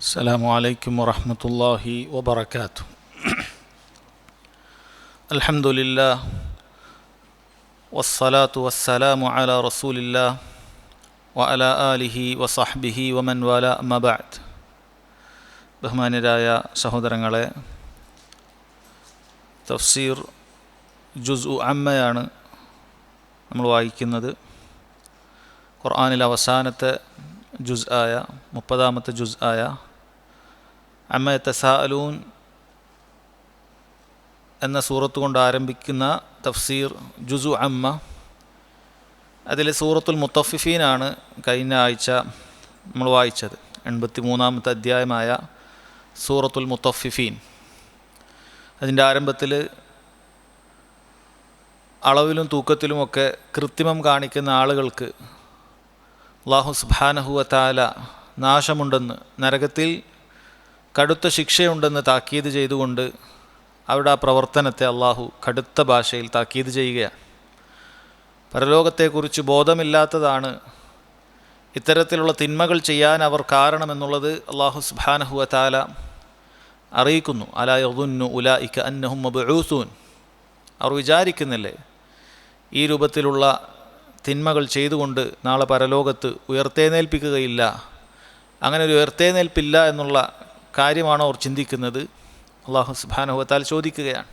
السلام عليكم ورحمة الله وبركاته. الحمد لله والصلاة والسلام على رسول الله وعلى آله وصحبه ومن والاه أما بعد. ബഹുമാന്യരായ സഹോദരങ്ങളെ, തഫ്സീർ ജുസ്ഉ അമ്മയാണ് നമ്മൾ വായിക്കുന്നത്. ഖുർആനിലെ അവസാനത്തെ ജുസ് ആയ 30-ാമത്തെ ജുസ് ആയ അമ്മ യതസാഅലൂൻ എന്ന സൂറത്ത് കൊണ്ട് ആരംഭിക്കുന്ന തഫ്സീർ ജുസ്ഉ അമ്മ. അതിൽ സൂറത്തുൽ മുത്തഫിഫീനാണ് കഴിഞ്ഞ ആഴ്ച നമ്മൾ വായിച്ചത്. 83-ാമത്തെ അധ്യായമായ സൂറത്തുൽ മുത്തഫിഫീൻ. അതിൻ്റെ ആരംഭത്തിൽ അളവിലും തൂക്കത്തിലുമൊക്കെ കൃത്രിമം കാണിക്കുന്ന ആളുകൾക്ക് അല്ലാഹു സുബ്ഹാനഹു വ തആല നാശമുണ്ടെന്ന്, നരകത്തിൽ കടുത്ത ശിക്ഷയുണ്ടെന്ന് താക്കീത് ചെയ്തുകൊണ്ട് അവരുടെ ആ പ്രവർത്തനത്തെ അള്ളാഹു കടുത്ത ഭാഷയിൽ താക്കീത് ചെയ്യുകയാണ്. പരലോകത്തെക്കുറിച്ച് ബോധമില്ലാത്തതാണ് ഇത്തരത്തിലുള്ള തിന്മകൾ ചെയ്യാൻ അവർ കാരണമെന്നുള്ളത് അള്ളാഹു സുബ്ഹാനഹു വ തആല അറിയിക്കുന്നു. അലാ യظുന്നു ഉലൈക അന്നഹും മബ്ഊസൂൻ. അവർ വിചാരിക്കുന്നില്ലേ ഈ രൂപത്തിലുള്ള തിന്മകൾ ചെയ്തുകൊണ്ട് നാളെ പരലോകത്ത് ഉയർത്തെഴുന്നേൽപ്പിക്കുകയില്ല, അങ്ങനെ ഒരു ഉയർത്തെഴുന്നേൽപ്പില്ല എന്നുള്ള കാര്യമാണോ അവർ ചിന്തിക്കുന്നത്? അല്ലാഹു സുബ്ഹാനഹു വ തആല ചോദിക്കുകയാണ്.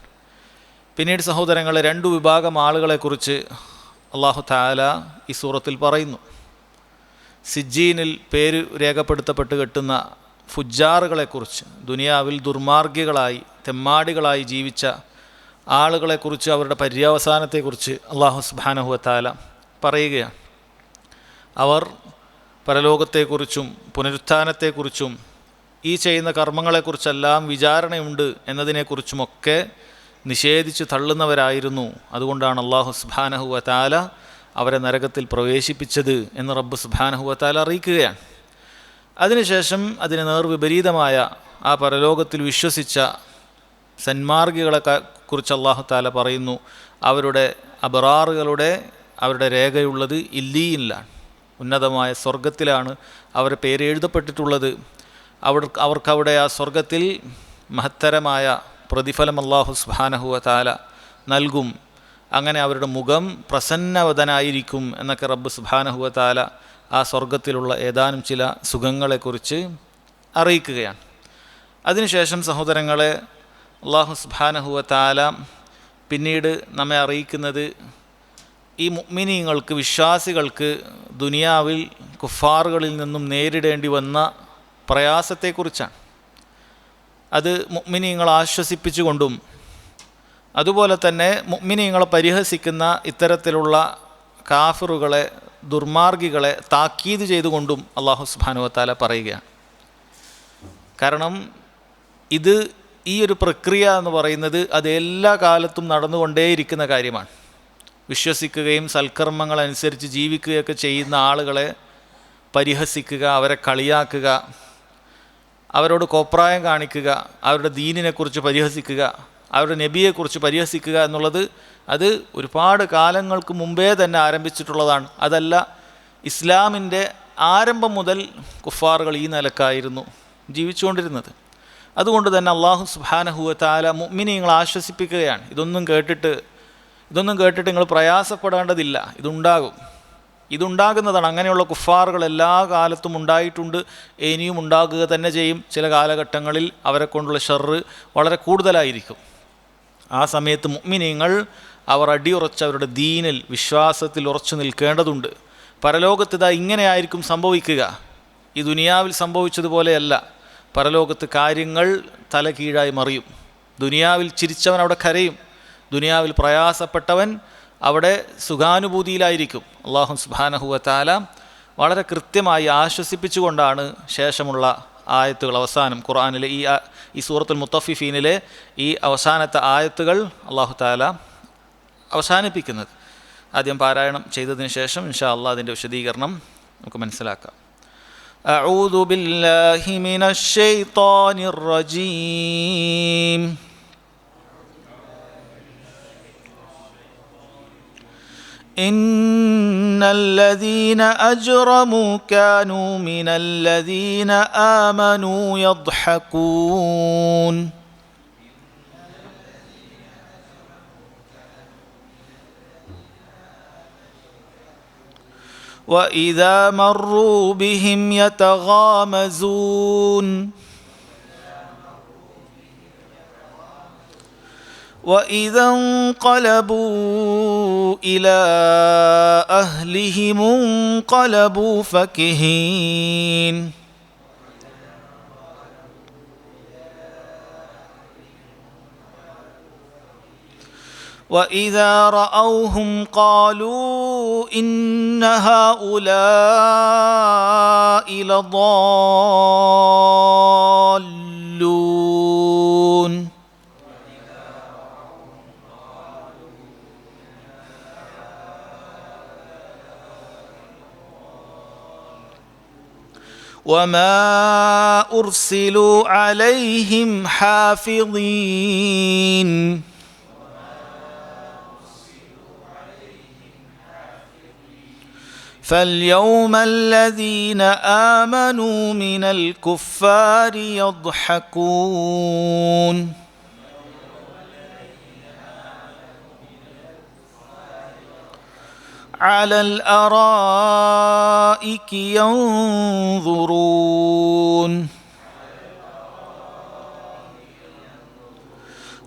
പിന്നീട് സഹോദരങ്ങളെ, 2 വിഭാഗം ആളുകളെക്കുറിച്ച് അല്ലാഹു തആല ഈ സൂറത്തിൽ പറയുന്നു. സിജ്ജീനിൽ പേര് രേഖപ്പെടുത്തപ്പെട്ട് കിട്ടുന്ന ഫുജ്ജാറുകളെക്കുറിച്ച്, ദുനിയാവിൽ ദുർമാർഗികളായി തെമ്മാടികളായി ജീവിച്ച ആളുകളെക്കുറിച്ച്, അവരുടെ പര്യവസാനത്തെക്കുറിച്ച് അല്ലാഹു സുബ്ഹാനഹു വ തആല പറയുകയാണ്. അവർ പരലോകത്തെക്കുറിച്ചും പുനരുത്ഥാനത്തെക്കുറിച്ചും ഈ ചെയ്യുന്ന കർമ്മങ്ങളെക്കുറിച്ചെല്ലാം വിചാരണയുണ്ട് എന്നതിനെക്കുറിച്ചുമൊക്കെ നിഷേധിച്ച് തള്ളുന്നവരായിരുന്നു. അതുകൊണ്ടാണ് അല്ലാഹു സുബ്ഹാനഹു വ തആല അവരെ നരകത്തിൽ പ്രവേശിപ്പിച്ചത് എന്ന് റബ്ബ് സുബ്ഹാനഹു വ തആല അറിയിക്കുകയാണ്. അതിനുശേഷം അതിന് നേർവിപരീതമായ ആ പരലോകത്തിൽ വിശ്വസിച്ച സന്മാർഗികളെ കുറിച്ച് അല്ലാഹു തആല പറയുന്നു. അവരുടെ അബ്റാറുകളുടെ അവരുടെ രേഖയുള്ളത് ഇല്ലീയിലാണ്, ഉന്നതമായ സ്വർഗത്തിലാണ് അവരുടെ പേര് എഴുതപ്പെട്ടിട്ടുള്ളത്. അവർക്കവിടെ ആ സ്വർഗത്തിൽ മഹത്തരമായ പ്രതിഫലം അല്ലാഹു സുബ്ഹാനഹു വ തആല നൽകും. അങ്ങനെ അവരുടെ മുഖം പ്രസന്നവദനായിരിക്കും എന്നൊക്കെ റബ്ബ് സുബ്ഹാനഹു വ തആല ആ സ്വർഗത്തിലുള്ള ഏതാനും ചില സുഖങ്ങളെക്കുറിച്ച് അറിയിക്കുകയാണ്. അതിനുശേഷം സഹോദരങ്ങളെ, അല്ലാഹു സുബ്ഹാനഹു വ തആല പിന്നീട് നമ്മെ അറിയിക്കുന്നത് ഈ മുഅ്മിനീങ്ങൾക്ക്, വിശ്വാസികൾക്ക് ദുനിയാവിൽ കുഫാറുകളിൽ നിന്നും നേരിടേണ്ടി വന്ന പ്രയാസത്തെക്കുറിച്ചാണ്. അത് മുഅ്മിനീങ്ങളെ ആശ്വസിപ്പിച്ചുകൊണ്ടും അതുപോലെ തന്നെ മുഅ്മിനീങ്ങളെ പരിഹസിക്കുന്ന ഇത്തരത്തിലുള്ള കാഫിറുകളെ, ദുർമാർഗികളെ താക്കീത് ചെയ്തുകൊണ്ടും അല്ലാഹു സുബ്ഹാനഹു വ തആല പറയുകയാണ്. കാരണം ഈ ഒരു പ്രക്രിയ എന്ന് പറയുന്നത് അത് എല്ലാ കാലത്തും നടന്നുകൊണ്ടേയിരിക്കുന്ന കാര്യമാണ്. വിശ്വസിക്കുകയും സൽക്കർമ്മങ്ങളനുസരിച്ച് ജീവിക്കുകയൊക്കെ ചെയ്യുന്ന ആളുകളെ പരിഹസിക്കുക, അവരെ കളിയാക്കുക, അവരോട് കോപ്രായം കാണിക്കുക, അവരുടെ ദീനിനെക്കുറിച്ച് പരിഹസിക്കുക, അവരുടെ നബിയെക്കുറിച്ച് പരിഹസിക്കുക എന്നുള്ളത് അത് ഒരുപാട് കാലങ്ങൾക്ക് മുമ്പേ തന്നെ ആരംഭിച്ചിട്ടുള്ളതാണ്. അതല്ല, ഇസ്ലാമിൻ്റെ ആരംഭം മുതൽ കുഫാറുകൾ ഈ നിലക്കായിരുന്നു ജീവിച്ചുകൊണ്ടിരുന്നത്. അതുകൊണ്ട് തന്നെ അല്ലാഹു സുബ്ഹാനഹു വ തആല മുഅ്മിനീങ്ങളെ ആശ്വസിപ്പിക്കുകയാണ്. ഇതൊന്നും കേട്ടിട്ട് നിങ്ങൾ പ്രയാസപ്പെടേണ്ടതില്ല, ഇതുണ്ടാകുന്നതാണ്. അങ്ങനെയുള്ള കുഫാറുകൾ എല്ലാ കാലത്തും ഉണ്ടായിട്ടുണ്ട്, ഇനിയും ഉണ്ടാകുക തന്നെ ചെയ്യും. ചില കാലഘട്ടങ്ങളിൽ അവരെ കൊണ്ടുള്ള ഷർറ് വളരെ കൂടുതലായിരിക്കും. ആ സമയത്ത് മുഅ്മിനീങ്ങൾ അവർ അടിയുറച്ച് അവരുടെ ദീനിൽ, വിശ്വാസത്തിൽ ഉറച്ചു നിൽക്കേണ്ടതുണ്ട്. പരലോകത്ത് ഇങ്ങനെയായിരിക്കും സംഭവിക്കുക. ഈ ദുനിയാവിൽ സംഭവിച്ചതുപോലെയല്ല. പരലോകത്ത് കാര്യങ്ങൾ തലകീഴായി മറിയും. ദുനിയാവിൽ ചിരിച്ചവൻ അവിടെ കരയും, ദുനിയാവിൽ പ്രയാസപ്പെട്ടവൻ അവിടെ സുഖാനുഭൂതിയിലായിരിക്കും. അല്ലാഹു സുബ്ഹാനഹു വ തആല വളരെ കൃത്യമായി ആശ്വസിപ്പിച്ചുകൊണ്ടാണ് ശേഷമുള്ള ആയത്തുകൾ, അവസാനം ഖുർആനിലെ ഈ സൂറത്തുൽ മുത്തഫിഫീനിലെ ഈ അവസാനത്തെ ആയത്തുകൾ അല്ലാഹു തആല അവസാനിപ്പിക്കുന്നത്. ആദ്യം പാരായണം ചെയ്തതിന് ശേഷം ഇൻഷാ അല്ലാഹ് അതിൻ്റെ വിശദീകരണം നമുക്ക് മനസ്സിലാക്കാം. അഊദു ബില്ലാഹി മിനശ് ശൈത്വാനിർ റജീം. إن الذين أجرموا كانوا من الذين آمنوا يضحكون وإذا مروا بهم يتغامزون وإذا انقلبوا إلى أهلهم انقلبوا فكهين وإذا رأوهم قالوا إن هؤلاء لضالون وما أرسلوا عليهم حافظين فاليوم الذين آمنوا من الكفار يضحكون على الأرائك ينظرون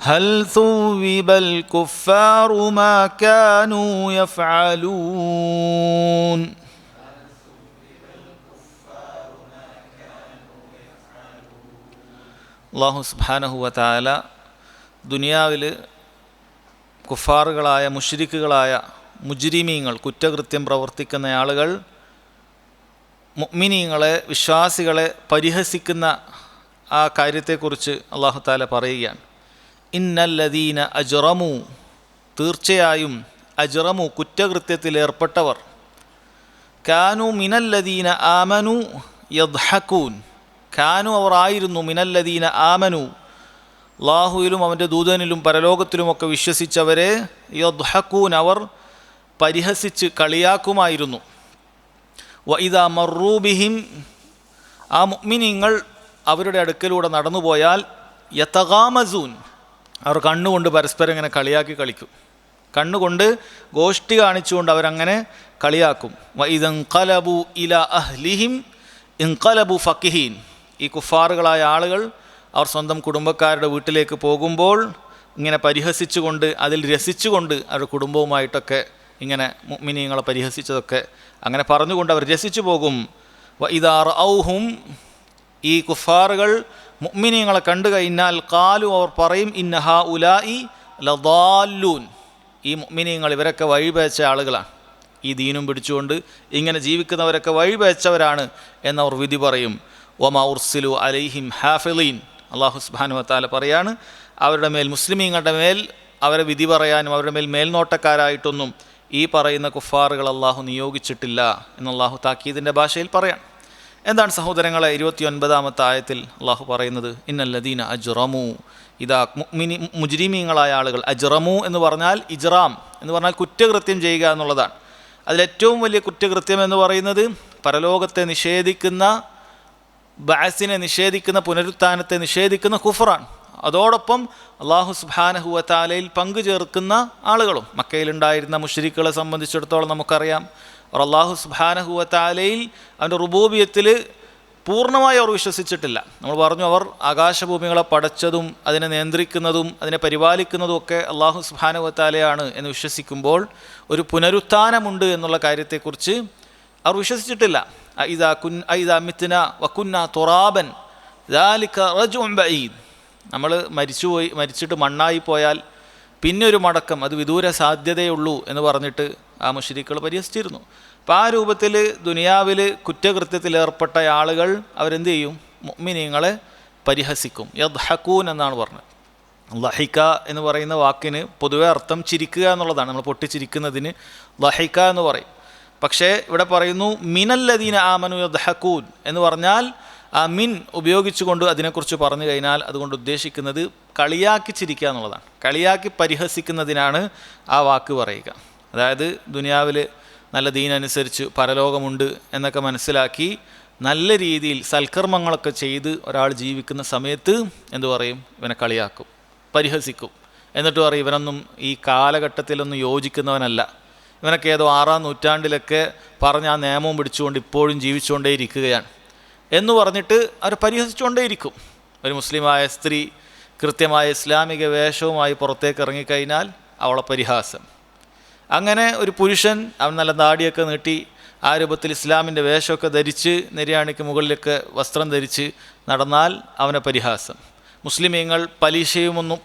هل ثوب الكفار ما كانوا يفعلون അല്ലാഹു സുബ്ഹാനഹു വ തആല ദുനിയാവിൽ കുഫാറുകളായ മുശ്രിക്കുകളായ മുജ്രിമീങ്ങൾ കുറ്റകൃത്യം പ്രവർത്തിക്കുന്ന ആളുകൾ മുഅ്മിനീങ്ങളെ വിശ്വാസികളെ പരിഹസിക്കുന്ന ആ കാര്യത്തെക്കുറിച്ച് അല്ലാഹു തആല പറയുകയാണ്. ഇന്നല്ലദീന അജ്റമു, തീർച്ചയായും അജ്റമു കുറ്റകൃത്യത്തിലേർപ്പെട്ടവർ, കാനു മിനല്ലദീന ആമനു യദ്ഹകൂൻ, കാനു അവർ ആയിരുന്നു, മിനല്ലദീന ആമനു അല്ലാഹുവിലും അവൻ്റെ ദൂതനിലും പരലോകത്തിലുമൊക്കെ വിശ്വസിച്ചവരെ, യദ്ഹകൂൻ അവർ പരിഹസിച്ച് കളിയാക്കുമായിരുന്നു. വഇദാ മർറൂ ബിഹിം, ആ മുഅ്മിനീങ്ങൾ അവരുടെ അടുക്കലൂടെ നടന്നുപോയാൽ, യതഗാമസൂൻ അവർ കണ്ണുകൊണ്ട് പരസ്പരം ഇങ്ങനെ കളിയാക്കി കളിക്കും, കണ്ണുകൊണ്ട് ഗോഷ്ഠി കാണിച്ചുകൊണ്ട് അവരങ്ങനെ കളിയാക്കും. വഇദൻഖലബു ഇലാ അഹ്ലിഹിം ഇൻഖലബു ഫക്കിഹീൻ, ഈ കുഫാറുകളായ ആളുകൾ അവർ സ്വന്തം കുടുംബക്കാരുടെ വീട്ടിലേക്ക് പോകുമ്പോൾ ഇങ്ങനെ പരിഹസിച്ചുകൊണ്ട് അതിൽ രസിച്ചുകൊണ്ട് അവരുടെ കുടുംബവുമായിട്ടൊക്കെ ഇങ്ങനെ മുഅ്മിനീങ്ങളെ പരിഹസിച്ചതൊക്കെ അങ്ങനെ പറഞ്ഞുകൊണ്ട് അവർ രസിച്ചു പോകും. വഇദാ റഔഹും, ഈ കുഫാറുകൾ മുഅ്മിനീങ്ങളെ കണ്ടു കഴിഞ്ഞാൽ, ഖാലു അവർ പറയും, ഇന്ന ഹൗലാഇ ലദാല്ലൂൻ, ഈ മുഅ്മിനീങ്ങൾ ഇവരൊക്കെ വഴിപേച്ച ആളുകളാണ്, ഈ ദീനും പിടിച്ചുകൊണ്ട് ഇങ്ങനെ ജീവിക്കുന്നവരൊക്കെ വഴിപേച്ചവരാണ് എന്നവർ വിധി പറയും. വമാ ഉർസിലു അലൈഹിം ഹാഫിളീൻ, അല്ലാഹു സുബ്ഹാനഹു വ തആല പറയാണ്, അവരുടെ മേൽ, മുസ്ലിമീങ്ങളുടെ മേൽ അവരെ വിധി പറയാനും അവരുടെ മേൽ മേൽനോട്ടക്കാരായിട്ടൊന്നും ഈ പറയുന്ന കുഫാറുകൾ അള്ളാഹു നിയോഗിച്ചിട്ടില്ല എന്ന് അള്ളാഹു താക്കീദിൻ്റെ ഭാഷയിൽ പറയാം. എന്താണ് സഹോദരങ്ങളെ 29-ാമത്തെ ആയത്തിൽ അള്ളാഹു പറയുന്നത്? ഇന്നല്ലദീന അജ്റമു, ഇതാ മുജ്രിമീങ്ങളായ ആളുകൾ. അജ്റമു എന്ന് പറഞ്ഞാൽ, ഇജ്റാം എന്ന് പറഞ്ഞാൽ കുറ്റകൃത്യം ചെയ്യുക എന്നുള്ളതാണ്. അതിലേറ്റവും വലിയ കുറ്റകൃത്യം എന്ന് പറയുന്നത് പരലോകത്തെ നിഷേധിക്കുന്ന, ബഅസിനെ നിഷേധിക്കുന്ന, പുനരുത്ഥാനത്തെ നിഷേധിക്കുന്ന കുഫറാണ്. അതോടൊപ്പം അല്ലാഹു സുബ്ഹാനഹു വ തആലയിൽ പങ്കു ചേർക്കുന്ന ആളുകളും. മക്കയിലുണ്ടായിരുന്ന മുശ്രിക്കുകളെ സംബന്ധിച്ചിടത്തോളം നമുക്കറിയാം, അവർ അല്ലാഹു സുബ്ഹാനഹു വ തആലയിൽ അവൻ്റെ റുബൂബിയത്തിൽ പൂർണ്ണമായി അവർ വിശ്വസിച്ചിട്ടില്ല. നമ്മൾ പറഞ്ഞു, അവർ ആകാശഭൂമികളെ പടച്ചതും അതിനെ നിയന്ത്രിക്കുന്നതും അതിനെ പരിപാലിക്കുന്നതും ഒക്കെ അല്ലാഹു സുബ്ഹാനഹു വ തആലയാണ് എന്ന് വിശ്വസിക്കുമ്പോൾ ഒരു പുനരുത്ഥാനമുണ്ട് എന്നുള്ള കാര്യത്തെക്കുറിച്ച് അവർ വിശ്വസിച്ചിട്ടില്ല. ഇദാ മിത്ന വകുന്ന തുറാബൻ ദാലിക റജ്ഉൻ ബഈദ്, നമ്മൾ മരിച്ചിട്ട് മണ്ണായി പോയാൽ പിന്നെ ഒരു മടക്കം അത് വിദൂര സാധ്യതയുള്ളൂ എന്ന് പറഞ്ഞിട്ട് ആ മുശ്രിക്കുകൾ പരിഹസിച്ചിരുന്നു. അപ്പോൾ ആ രൂപത്തിൽ ദുനിയാവിൽ കുറ്റകൃത്യത്തിലേർപ്പെട്ട ആളുകൾ അവരെന്ത് ചെയ്യും? മുഅ്മിനീങ്ങളെ പരിഹസിക്കും. യദ്ഹകൂൻ എന്നാണ് പറഞ്ഞത്. ലഹിക എന്ന് പറയുന്ന വാക്കിന് പൊതുവെ അർത്ഥം ചിരിക്കുക എന്നുള്ളതാണ്. നമ്മൾ പൊട്ടിച്ചിരിക്കുന്നതിന് ലഹിക എന്ന് പറയും. പക്ഷേ ഇവിടെ പറയുന്നു മിനല്ലദീന ആമനു യദ്ഹകൂൻ എന്ന് പറഞ്ഞാൽ ആ മിൻ ഉപയോഗിച്ചുകൊണ്ട് അതിനെക്കുറിച്ച് പറഞ്ഞു കഴിഞ്ഞാൽ അതുകൊണ്ട് ഉദ്ദേശിക്കുന്നത് കളിയാക്കി ചിരിക്കുക എന്നുള്ളതാണ്. കളിയാക്കി പരിഹസിക്കുന്നതിനാണ് ആ വാക്ക് പറയുക. അതായത് ദുനിയാവിൽ നല്ല ദീനനുസരിച്ച് പരലോകമുണ്ട് എന്നൊക്കെ മനസ്സിലാക്കി നല്ല രീതിയിൽ സൽക്കർമ്മങ്ങളൊക്കെ ചെയ്ത് ഒരാൾ ജീവിക്കുന്ന സമയത്ത് എന്തു പറയും? ഇവനെ കളിയാക്കും, പരിഹസിക്കും. എന്നിട്ട് പറയും ഇവനൊന്നും ഈ കാലഘട്ടത്തിലൊന്നും യോജിക്കുന്നവനല്ല, ഇവനൊക്കെ ഏതോ 6-ാം നൂറ്റാണ്ടിലൊക്കെ പറഞ്ഞ ആ നിയമവും പിടിച്ചുകൊണ്ട് ഇപ്പോഴും ജീവിച്ചുകൊണ്ടേ ഇരിക്കുകയാണ് എന്ന് പറഞ്ഞിട്ട് അവർ പരിഹസിച്ചുകൊണ്ടേയിരിക്കും. ഒരു മുസ്ലിമായ സ്ത്രീ കൃത്യമായ ഇസ്ലാമിക വേഷവുമായി പുറത്തേക്ക് ഇറങ്ങിക്കഴിഞ്ഞാൽ അവളെ പരിഹാസം. അങ്ങനെ ഒരു പുരുഷൻ അവൻ നല്ല താടിയൊക്കെ നീട്ടി ആ രൂപത്തിൽ ഇസ്ലാമിൻ്റെ വേഷമൊക്കെ ധരിച്ച് നെര്യാണിക്ക് മുകളിലൊക്കെ വസ്ത്രം ധരിച്ച് നടന്നാൽ അവനെ പരിഹാസം. മുസ്ലിമീങ്ങൾ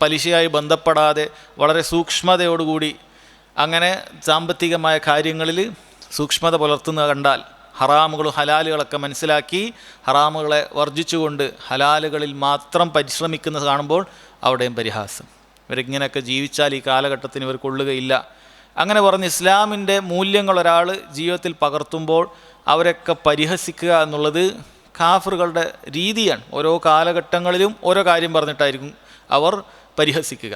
പലിശയായി ബന്ധപ്പെടാതെ വളരെ സൂക്ഷ്മതയോടുകൂടി അങ്ങനെ സാമ്പത്തികമായ കാര്യങ്ങളിൽ സൂക്ഷ്മത പുലർത്തുന്നത് കണ്ടാൽ, ഹറാമുകളും ഹലാലുകളൊക്കെ മനസ്സിലാക്കി ഹറാമുകളെ വർജിച്ചുകൊണ്ട് ഹലാലുകളിൽ മാത്രം പരിശ്രമിക്കുന്നത് കാണുമ്പോൾ അവിടെയും പരിഹാസം. ഇവരിങ്ങനെയൊക്കെ ജീവിച്ചാൽ ഈ കാലഘട്ടത്തിന് ഇവർ കൊള്ളുകയില്ല. അങ്ങനെ പറഞ്ഞ് ഇസ്ലാമിൻ്റെ മൂല്യങ്ങൾ ഒരാൾ ജീവിതത്തിൽ പകർത്തുമ്പോൾ അവരൊക്കെ പരിഹസിക്കുക എന്നുള്ളത് കാഫിറുകളുടെ രീതിയാണ്. ഓരോ കാലഘട്ടങ്ങളിലും ഓരോ കാര്യം പറഞ്ഞിട്ടായിരിക്കും അവർ പരിഹസിക്കുക.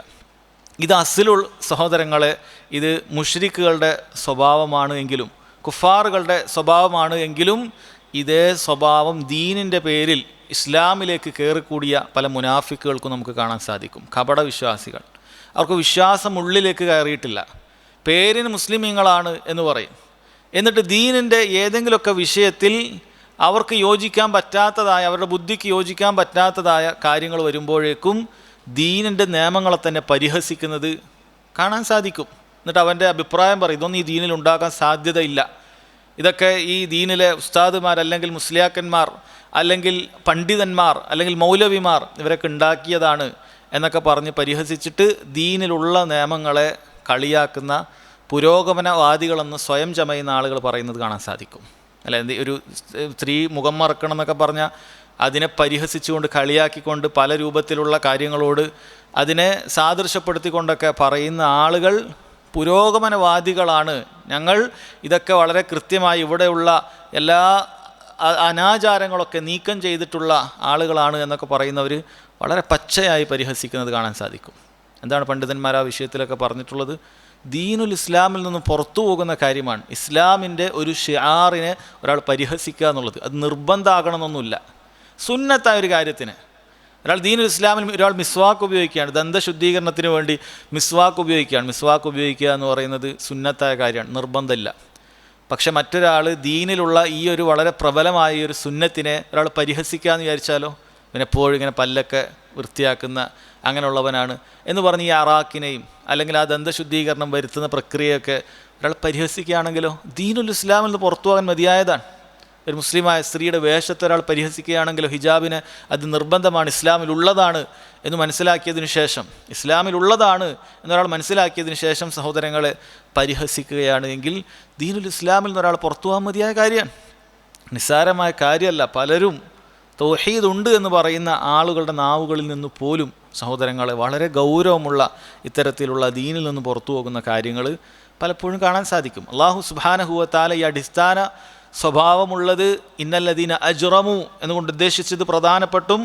ഇത് അസ്ലുൽ സഹോദരങ്ങളെ, ഇത് മുശ്രിക്കുകളുടെ സ്വഭാവമാണ് എങ്കിലും, കുഫാറുകളുടെ സ്വഭാവമാണ് എങ്കിലും, ഇതേ സ്വഭാവം ദീനിൻ്റെ പേരിൽ ഇസ്ലാമിലേക്ക് കയറിക്കൂടിയ പല മുനാഫിക്കുകൾക്കും നമുക്ക് കാണാൻ സാധിക്കും. കപട വിശ്വാസികൾ, അവർക്ക് വിശ്വാസം ഉള്ളിലേക്ക് കയറിയിട്ടില്ല. പേരിന് മുസ്ലിമീങ്ങളാണ് എന്ന് പറയും. എന്നിട്ട് ദീനിൻ്റെ ഏതെങ്കിലുമൊക്കെ വിഷയത്തിൽ അവർക്ക് യോജിക്കാൻ പറ്റാത്തതായ, അവരുടെ ബുദ്ധിക്ക് യോജിക്കാൻ പറ്റാത്തതായ കാര്യങ്ങൾ വരുമ്പോഴേക്കും ദീനിൻ്റെ നിയമങ്ങളെ തന്നെ പരിഹസിക്കുന്നത് കാണാൻ സാധിക്കും. എന്നിട്ട് അവൻ്റെ അഭിപ്രായം പറയും, ഇതൊന്നും ഈ ദീനിൽ ഉണ്ടാക്കാൻ സാധ്യതയില്ല, ഇതൊക്കെ ഈ ദീനിലെ ഉസ്താദുമാർ അല്ലെങ്കിൽ മുസ്ലിയാക്കന്മാർ അല്ലെങ്കിൽ പണ്ഡിതന്മാർ അല്ലെങ്കിൽ മൗലവിമാർ ഇവരൊക്കെ ഉണ്ടാക്കിയതാണ് എന്നൊക്കെ പറഞ്ഞ് പരിഹസിച്ചിട്ട് ദീനിലുള്ള നിയമങ്ങളെ കളിയാക്കുന്ന പുരോഗമനവാദികളെന്ന് സ്വയം ചമയുന്ന ആളുകൾ പറയുന്നത് കാണാൻ സാധിക്കും. അല്ല, ഒരു സ്ത്രീ മുഖം മറക്കണം എന്നൊക്കെ പറഞ്ഞാൽ അതിനെ പരിഹസിച്ചുകൊണ്ട് കളിയാക്കിക്കൊണ്ട് പല രൂപത്തിലുള്ള കാര്യങ്ങളോട് അതിനെ സാദൃശ്യപ്പെടുത്തിക്കൊണ്ടൊക്കെ പറയുന്ന ആളുകൾ പുരോഗമനവാദികളാണ്. ഞങ്ങൾ ഇതൊക്കെ വളരെ കൃത്യമായി ഇവിടെയുള്ള എല്ലാ അനാചാരങ്ങളൊക്കെ നീക്കം ചെയ്തിട്ടുള്ള ആളുകളാണ് എന്നൊക്കെ പറയുന്നവർ വളരെ പച്ചയായി പരിഹസിക്കുന്നത് കാണാൻ സാധിക്കും. എന്താണ് പണ്ഡിതന്മാർ ആ വിഷയത്തിലൊക്കെ പറഞ്ഞിട്ടുള്ളത്? ദീനുൽ ഇസ്ലാമിൽ നിന്നും പുറത്തു പോകുന്ന കാര്യമാണ് ഇസ്ലാമിൻ്റെ ഒരു ഷിആറിനെ ഒരാൾ പരിഹസിക്കുക എന്നുള്ളത്. അത് നിർബന്ധമാകണമെന്നൊന്നുമില്ല. സുന്നത്തായ ഒരു കാര്യത്തിന് ഒരാൾ ദീനുൽ ഇസ്ലാമിൽ ഒരാൾ മിസ്വാക്ക് ഉപയോഗിക്കുകയാണ്, ദന്തശുദ്ധീകരണത്തിന് വേണ്ടി മിസ്വാക്ക് ഉപയോഗിക്കുകയാണ്. മിസ്വാക്ക് ഉപയോഗിക്കുക എന്ന് പറയുന്നത് സുന്നത്തായ കാര്യമാണ്, നിർബന്ധമില്ല. പക്ഷെ മറ്റൊരാൾ ദീനിലുള്ള ഈ ഒരു വളരെ പ്രബലമായ ഒരു സുന്നത്തിനെ ഒരാൾ പരിഹസിക്കുക എന്ന് വിചാരിച്ചാലോ, ഇവനെപ്പോഴും ഇങ്ങനെ പല്ലൊക്കെ വൃത്തിയാക്കുന്ന അങ്ങനെയുള്ളവനാണ് എന്ന് പറഞ്ഞ് ഈ അറാക്കിനെയും അല്ലെങ്കിൽ ആ ദന്തശുദ്ധീകരണം വരുത്തുന്ന പ്രക്രിയയൊക്കെ ഒരാൾ പരിഹസിക്കുകയാണെങ്കിലോ ദീനുൽ ഇസ്ലാമിൽ നിന്ന് പുറത്തു പോകാൻ മതിയായതാണ്. ഒരു മുസ്ലിമായ സ്ത്രീയുടെ വേഷത്തെ ഒരാൾ പരിഹസിക്കുകയാണെങ്കിലോ ഹിജാബിന് അത് നിർബന്ധമാണ്, ഇസ്ലാമിലുള്ളതാണ് എന്ന് മനസ്സിലാക്കിയതിനു ശേഷം, ഇസ്ലാമിലുള്ളതാണ് എന്നൊരാൾ മനസ്സിലാക്കിയതിന് ശേഷം സഹോദരങ്ങളെ പരിഹസിക്കുകയാണ് എങ്കിൽ ദീനുൽ ഇസ്ലാമിൽ നിന്ന് ഒരാൾ പുറത്തു പോകാൻ മതിയായ കാര്യമാണ്, നിസ്സാരമായ കാര്യമല്ല. പലരും തൗഹീദ് ഉണ്ട് എന്ന് പറയുന്ന ആളുകളുടെ നാവുകളിൽ നിന്ന് പോലും സഹോദരങ്ങളെ വളരെ ഗൗരവമുള്ള ഇത്തരത്തിലുള്ള ദീനിൽ നിന്ന് പുറത്തു പോകുന്ന കാര്യങ്ങൾ പലപ്പോഴും കാണാൻ സാധിക്കും. അല്ലാഹു സുബ്ഹാനഹു വ തആല ഈ അടിസ്ഥാന സ്വഭാവമുള്ളത് ഇന്നല്ലദീന അജ്റമു എന്നുകൊണ്ട് ഉദ്ദേശിച്ചത് പ്രധാനപ്പെട്ടും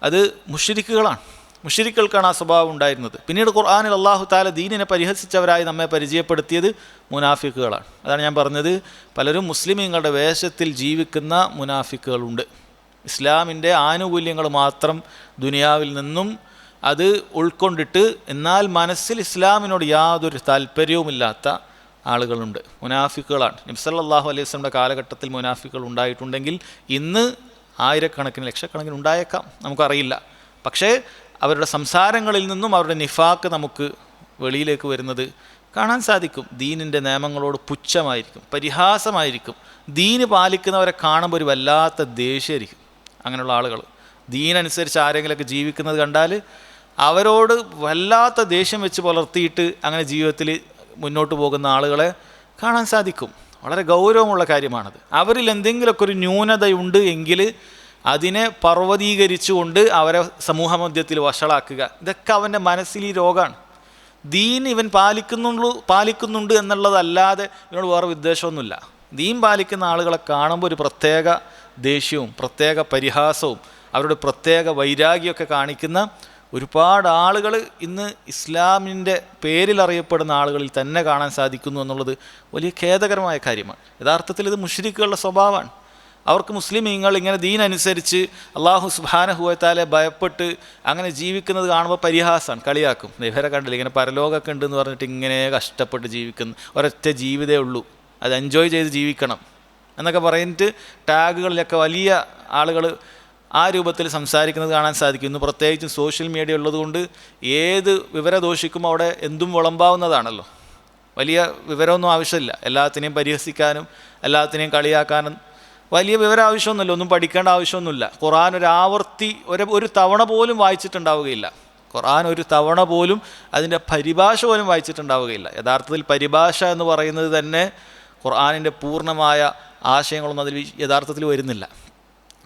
അത് മുശ്രിക്കുകളാണ്. മുശ്രിക്കുകൾക്കാണ് ആ സ്വഭാവം ഉണ്ടായിരുന്നത്. പിന്നീട് ഖുർആനിൽ അല്ലാഹു തആല ദീനിനെ പരിഹസിച്ചവരായി നമ്മെ പരിചയപ്പെടുത്തിയത് മുനാഫിക്കുകളാണ്. അതാണ് ഞാൻ പറഞ്ഞത്, പലരും മുസ്ലിമീങ്ങളുടെ വേഷത്തിൽ ജീവിക്കുന്ന മുനാഫിക്കുകളുണ്ട്. ഇസ്ലാമിൻ്റെ ആനുകൂല്യങ്ങൾ മാത്രം ദുനിയാവിൽ നിന്നും അത് ഉൾക്കൊണ്ടിട്ട് എന്നാൽ മനസ്സിൽ ഇസ്ലാമിനോട് യാതൊരു താല്പര്യവുമില്ലാത്ത ആളുകളുണ്ട്, മുനാഫിക്കുകളാണ്. നബി സല്ലല്ലാഹു അലൈഹി വസല്ലമയുടെ കാലഘട്ടത്തിൽ മുനാഫിക്കുകൾ ഉണ്ടായിട്ടുണ്ടെങ്കിൽ ഇന്ന് ആയിരക്കണക്കിന് ലക്ഷക്കണക്കിന് ഉണ്ടായേക്കാം, നമുക്കറിയില്ല. പക്ഷേ അവരുടെ സംസാരങ്ങളിൽ നിന്നും അവരുടെ നിഫാക്ക് നമുക്ക് വെളിയിലേക്ക് വരുന്നത് കാണാൻ സാധിക്കും. ദീനിൻ്റെ നിയമങ്ങളോട് പുച്ഛമായിരിക്കും, പരിഹാസമായിരിക്കും. ദീന് പാലിക്കുന്നവരെ കാണുമ്പോൾ ഒരു വല്ലാത്ത ദേഷ്യമായിരിക്കും. അങ്ങനെയുള്ള ആളുകൾ ദീനനുസരിച്ച് ആരെങ്കിലുമൊക്കെ ജീവിക്കുന്നത് കണ്ടാൽ അവരോട് വല്ലാത്ത ദേഷ്യം വെച്ച് പുലർത്തിയിട്ട് അങ്ങനെ ജീവിതത്തിൽ മുന്നോട്ട് പോകുന്ന ആളുകളെ കാണാൻ സാധിക്കും. വളരെ ഗൗരവമുള്ള കാര്യമാണത്. അവരിൽ എന്തെങ്കിലുമൊക്കെ ഒരു ന്യൂനതയുണ്ട് എങ്കിൽ അതിനെ പർവ്വതീകരിച്ചുകൊണ്ട് അവരെ സമൂഹ മധ്യത്തിൽ വഷളാക്കുക, ഇതൊക്കെ അവൻ്റെ മനസ്സിൽ ഈ രോഗമാണ്. ദീൻ ഇവൻ പാലിക്കുന്നുണ്ട് എന്നുള്ളതല്ലാതെ ഇവനോട് വേറെ ഉദ്ദേശമൊന്നുമില്ല. ദീൻ പാലിക്കുന്ന ആളുകളെ കാണുമ്പോൾ ഒരു പ്രത്യേക ദേഷ്യവും പ്രത്യേക പരിഹാസവും അവരുടെ പ്രത്യേക വൈരാഗ്യമൊക്കെ കാണിക്കുന്ന ഒരുപാട് ആളുകൾ ഇന്ന് ഇസ്ലാമിൻ്റെ പേരിൽ അറിയപ്പെടുന്ന ആളുകളിൽ തന്നെ കാണാൻ സാധിക്കുന്നു എന്നുള്ളത് വലിയ ഖേദകരമായ കാര്യമാണ്. യഥാർത്ഥത്തിൽ ഇത് മുശ്രിക്കുകളുടെ സ്വഭാവമാണ്. അവർക്ക് മുസ്ലിമീങ്ങൾ ഇങ്ങനെ ദീൻ അനുസരിച്ച് അള്ളാഹു സുബ്ഹാനഹു വ തആലയെ ഭയപ്പെട്ട് അങ്ങനെ ജീവിക്കുന്നത് കാണുമ്പോൾ പരിഹാസമാണ്, കളിയാക്കും. ഇവരെ കണ്ടില്ല ഇങ്ങനെ പരലോകമൊക്കെ ഉണ്ടെന്ന് പറഞ്ഞിട്ട് ഇങ്ങനെ കഷ്ടപ്പെട്ട് ജീവിക്കുന്നു, ഒരൊറ്റ ജീവിതമേ ഉള്ളൂ, അത് എൻജോയ് ചെയ്ത് ജീവിക്കണം എന്നൊക്കെ പറഞ്ഞിട്ട് ടാഗുകളിലൊക്കെ വലിയ ആളുകൾ ആ രൂപത്തിൽ സംസാരിക്കുന്നത് കാണാൻ സാധിക്കും. ഇന്ന് പ്രത്യേകിച്ചും സോഷ്യൽ മീഡിയ ഉള്ളതുകൊണ്ട് ഏത് വിവരദോഷിക്കും അവിടെ എന്തും വിളമ്പാവുന്നതാണല്ലോ. വലിയ വിവരമൊന്നും ആവശ്യമില്ല, എല്ലാത്തിനെയും പരിഹസിക്കാനും എല്ലാത്തിനെയും കളിയാക്കാനും വലിയ വിവരം ആവശ്യമൊന്നുമില്ല, ഒന്നും പഠിക്കേണ്ട ആവശ്യമൊന്നുമില്ല. ഖുർആൻ ഒരു തവണ പോലും വായിച്ചിട്ടുണ്ടാവുകയില്ല. ഖുർആൻ ഒരു തവണ പോലും അതിൻ്റെ പരിഭാഷ പോലും വായിച്ചിട്ടുണ്ടാവുകയില്ല. യഥാർത്ഥത്തിൽ പരിഭാഷ എന്ന് പറയുന്നത് തന്നെ ഖുർആനിൻ്റെ പൂർണ്ണമായ ആശയങ്ങളൊന്നും അതിൽ യഥാർത്ഥത്തിൽ വരുന്നില്ല.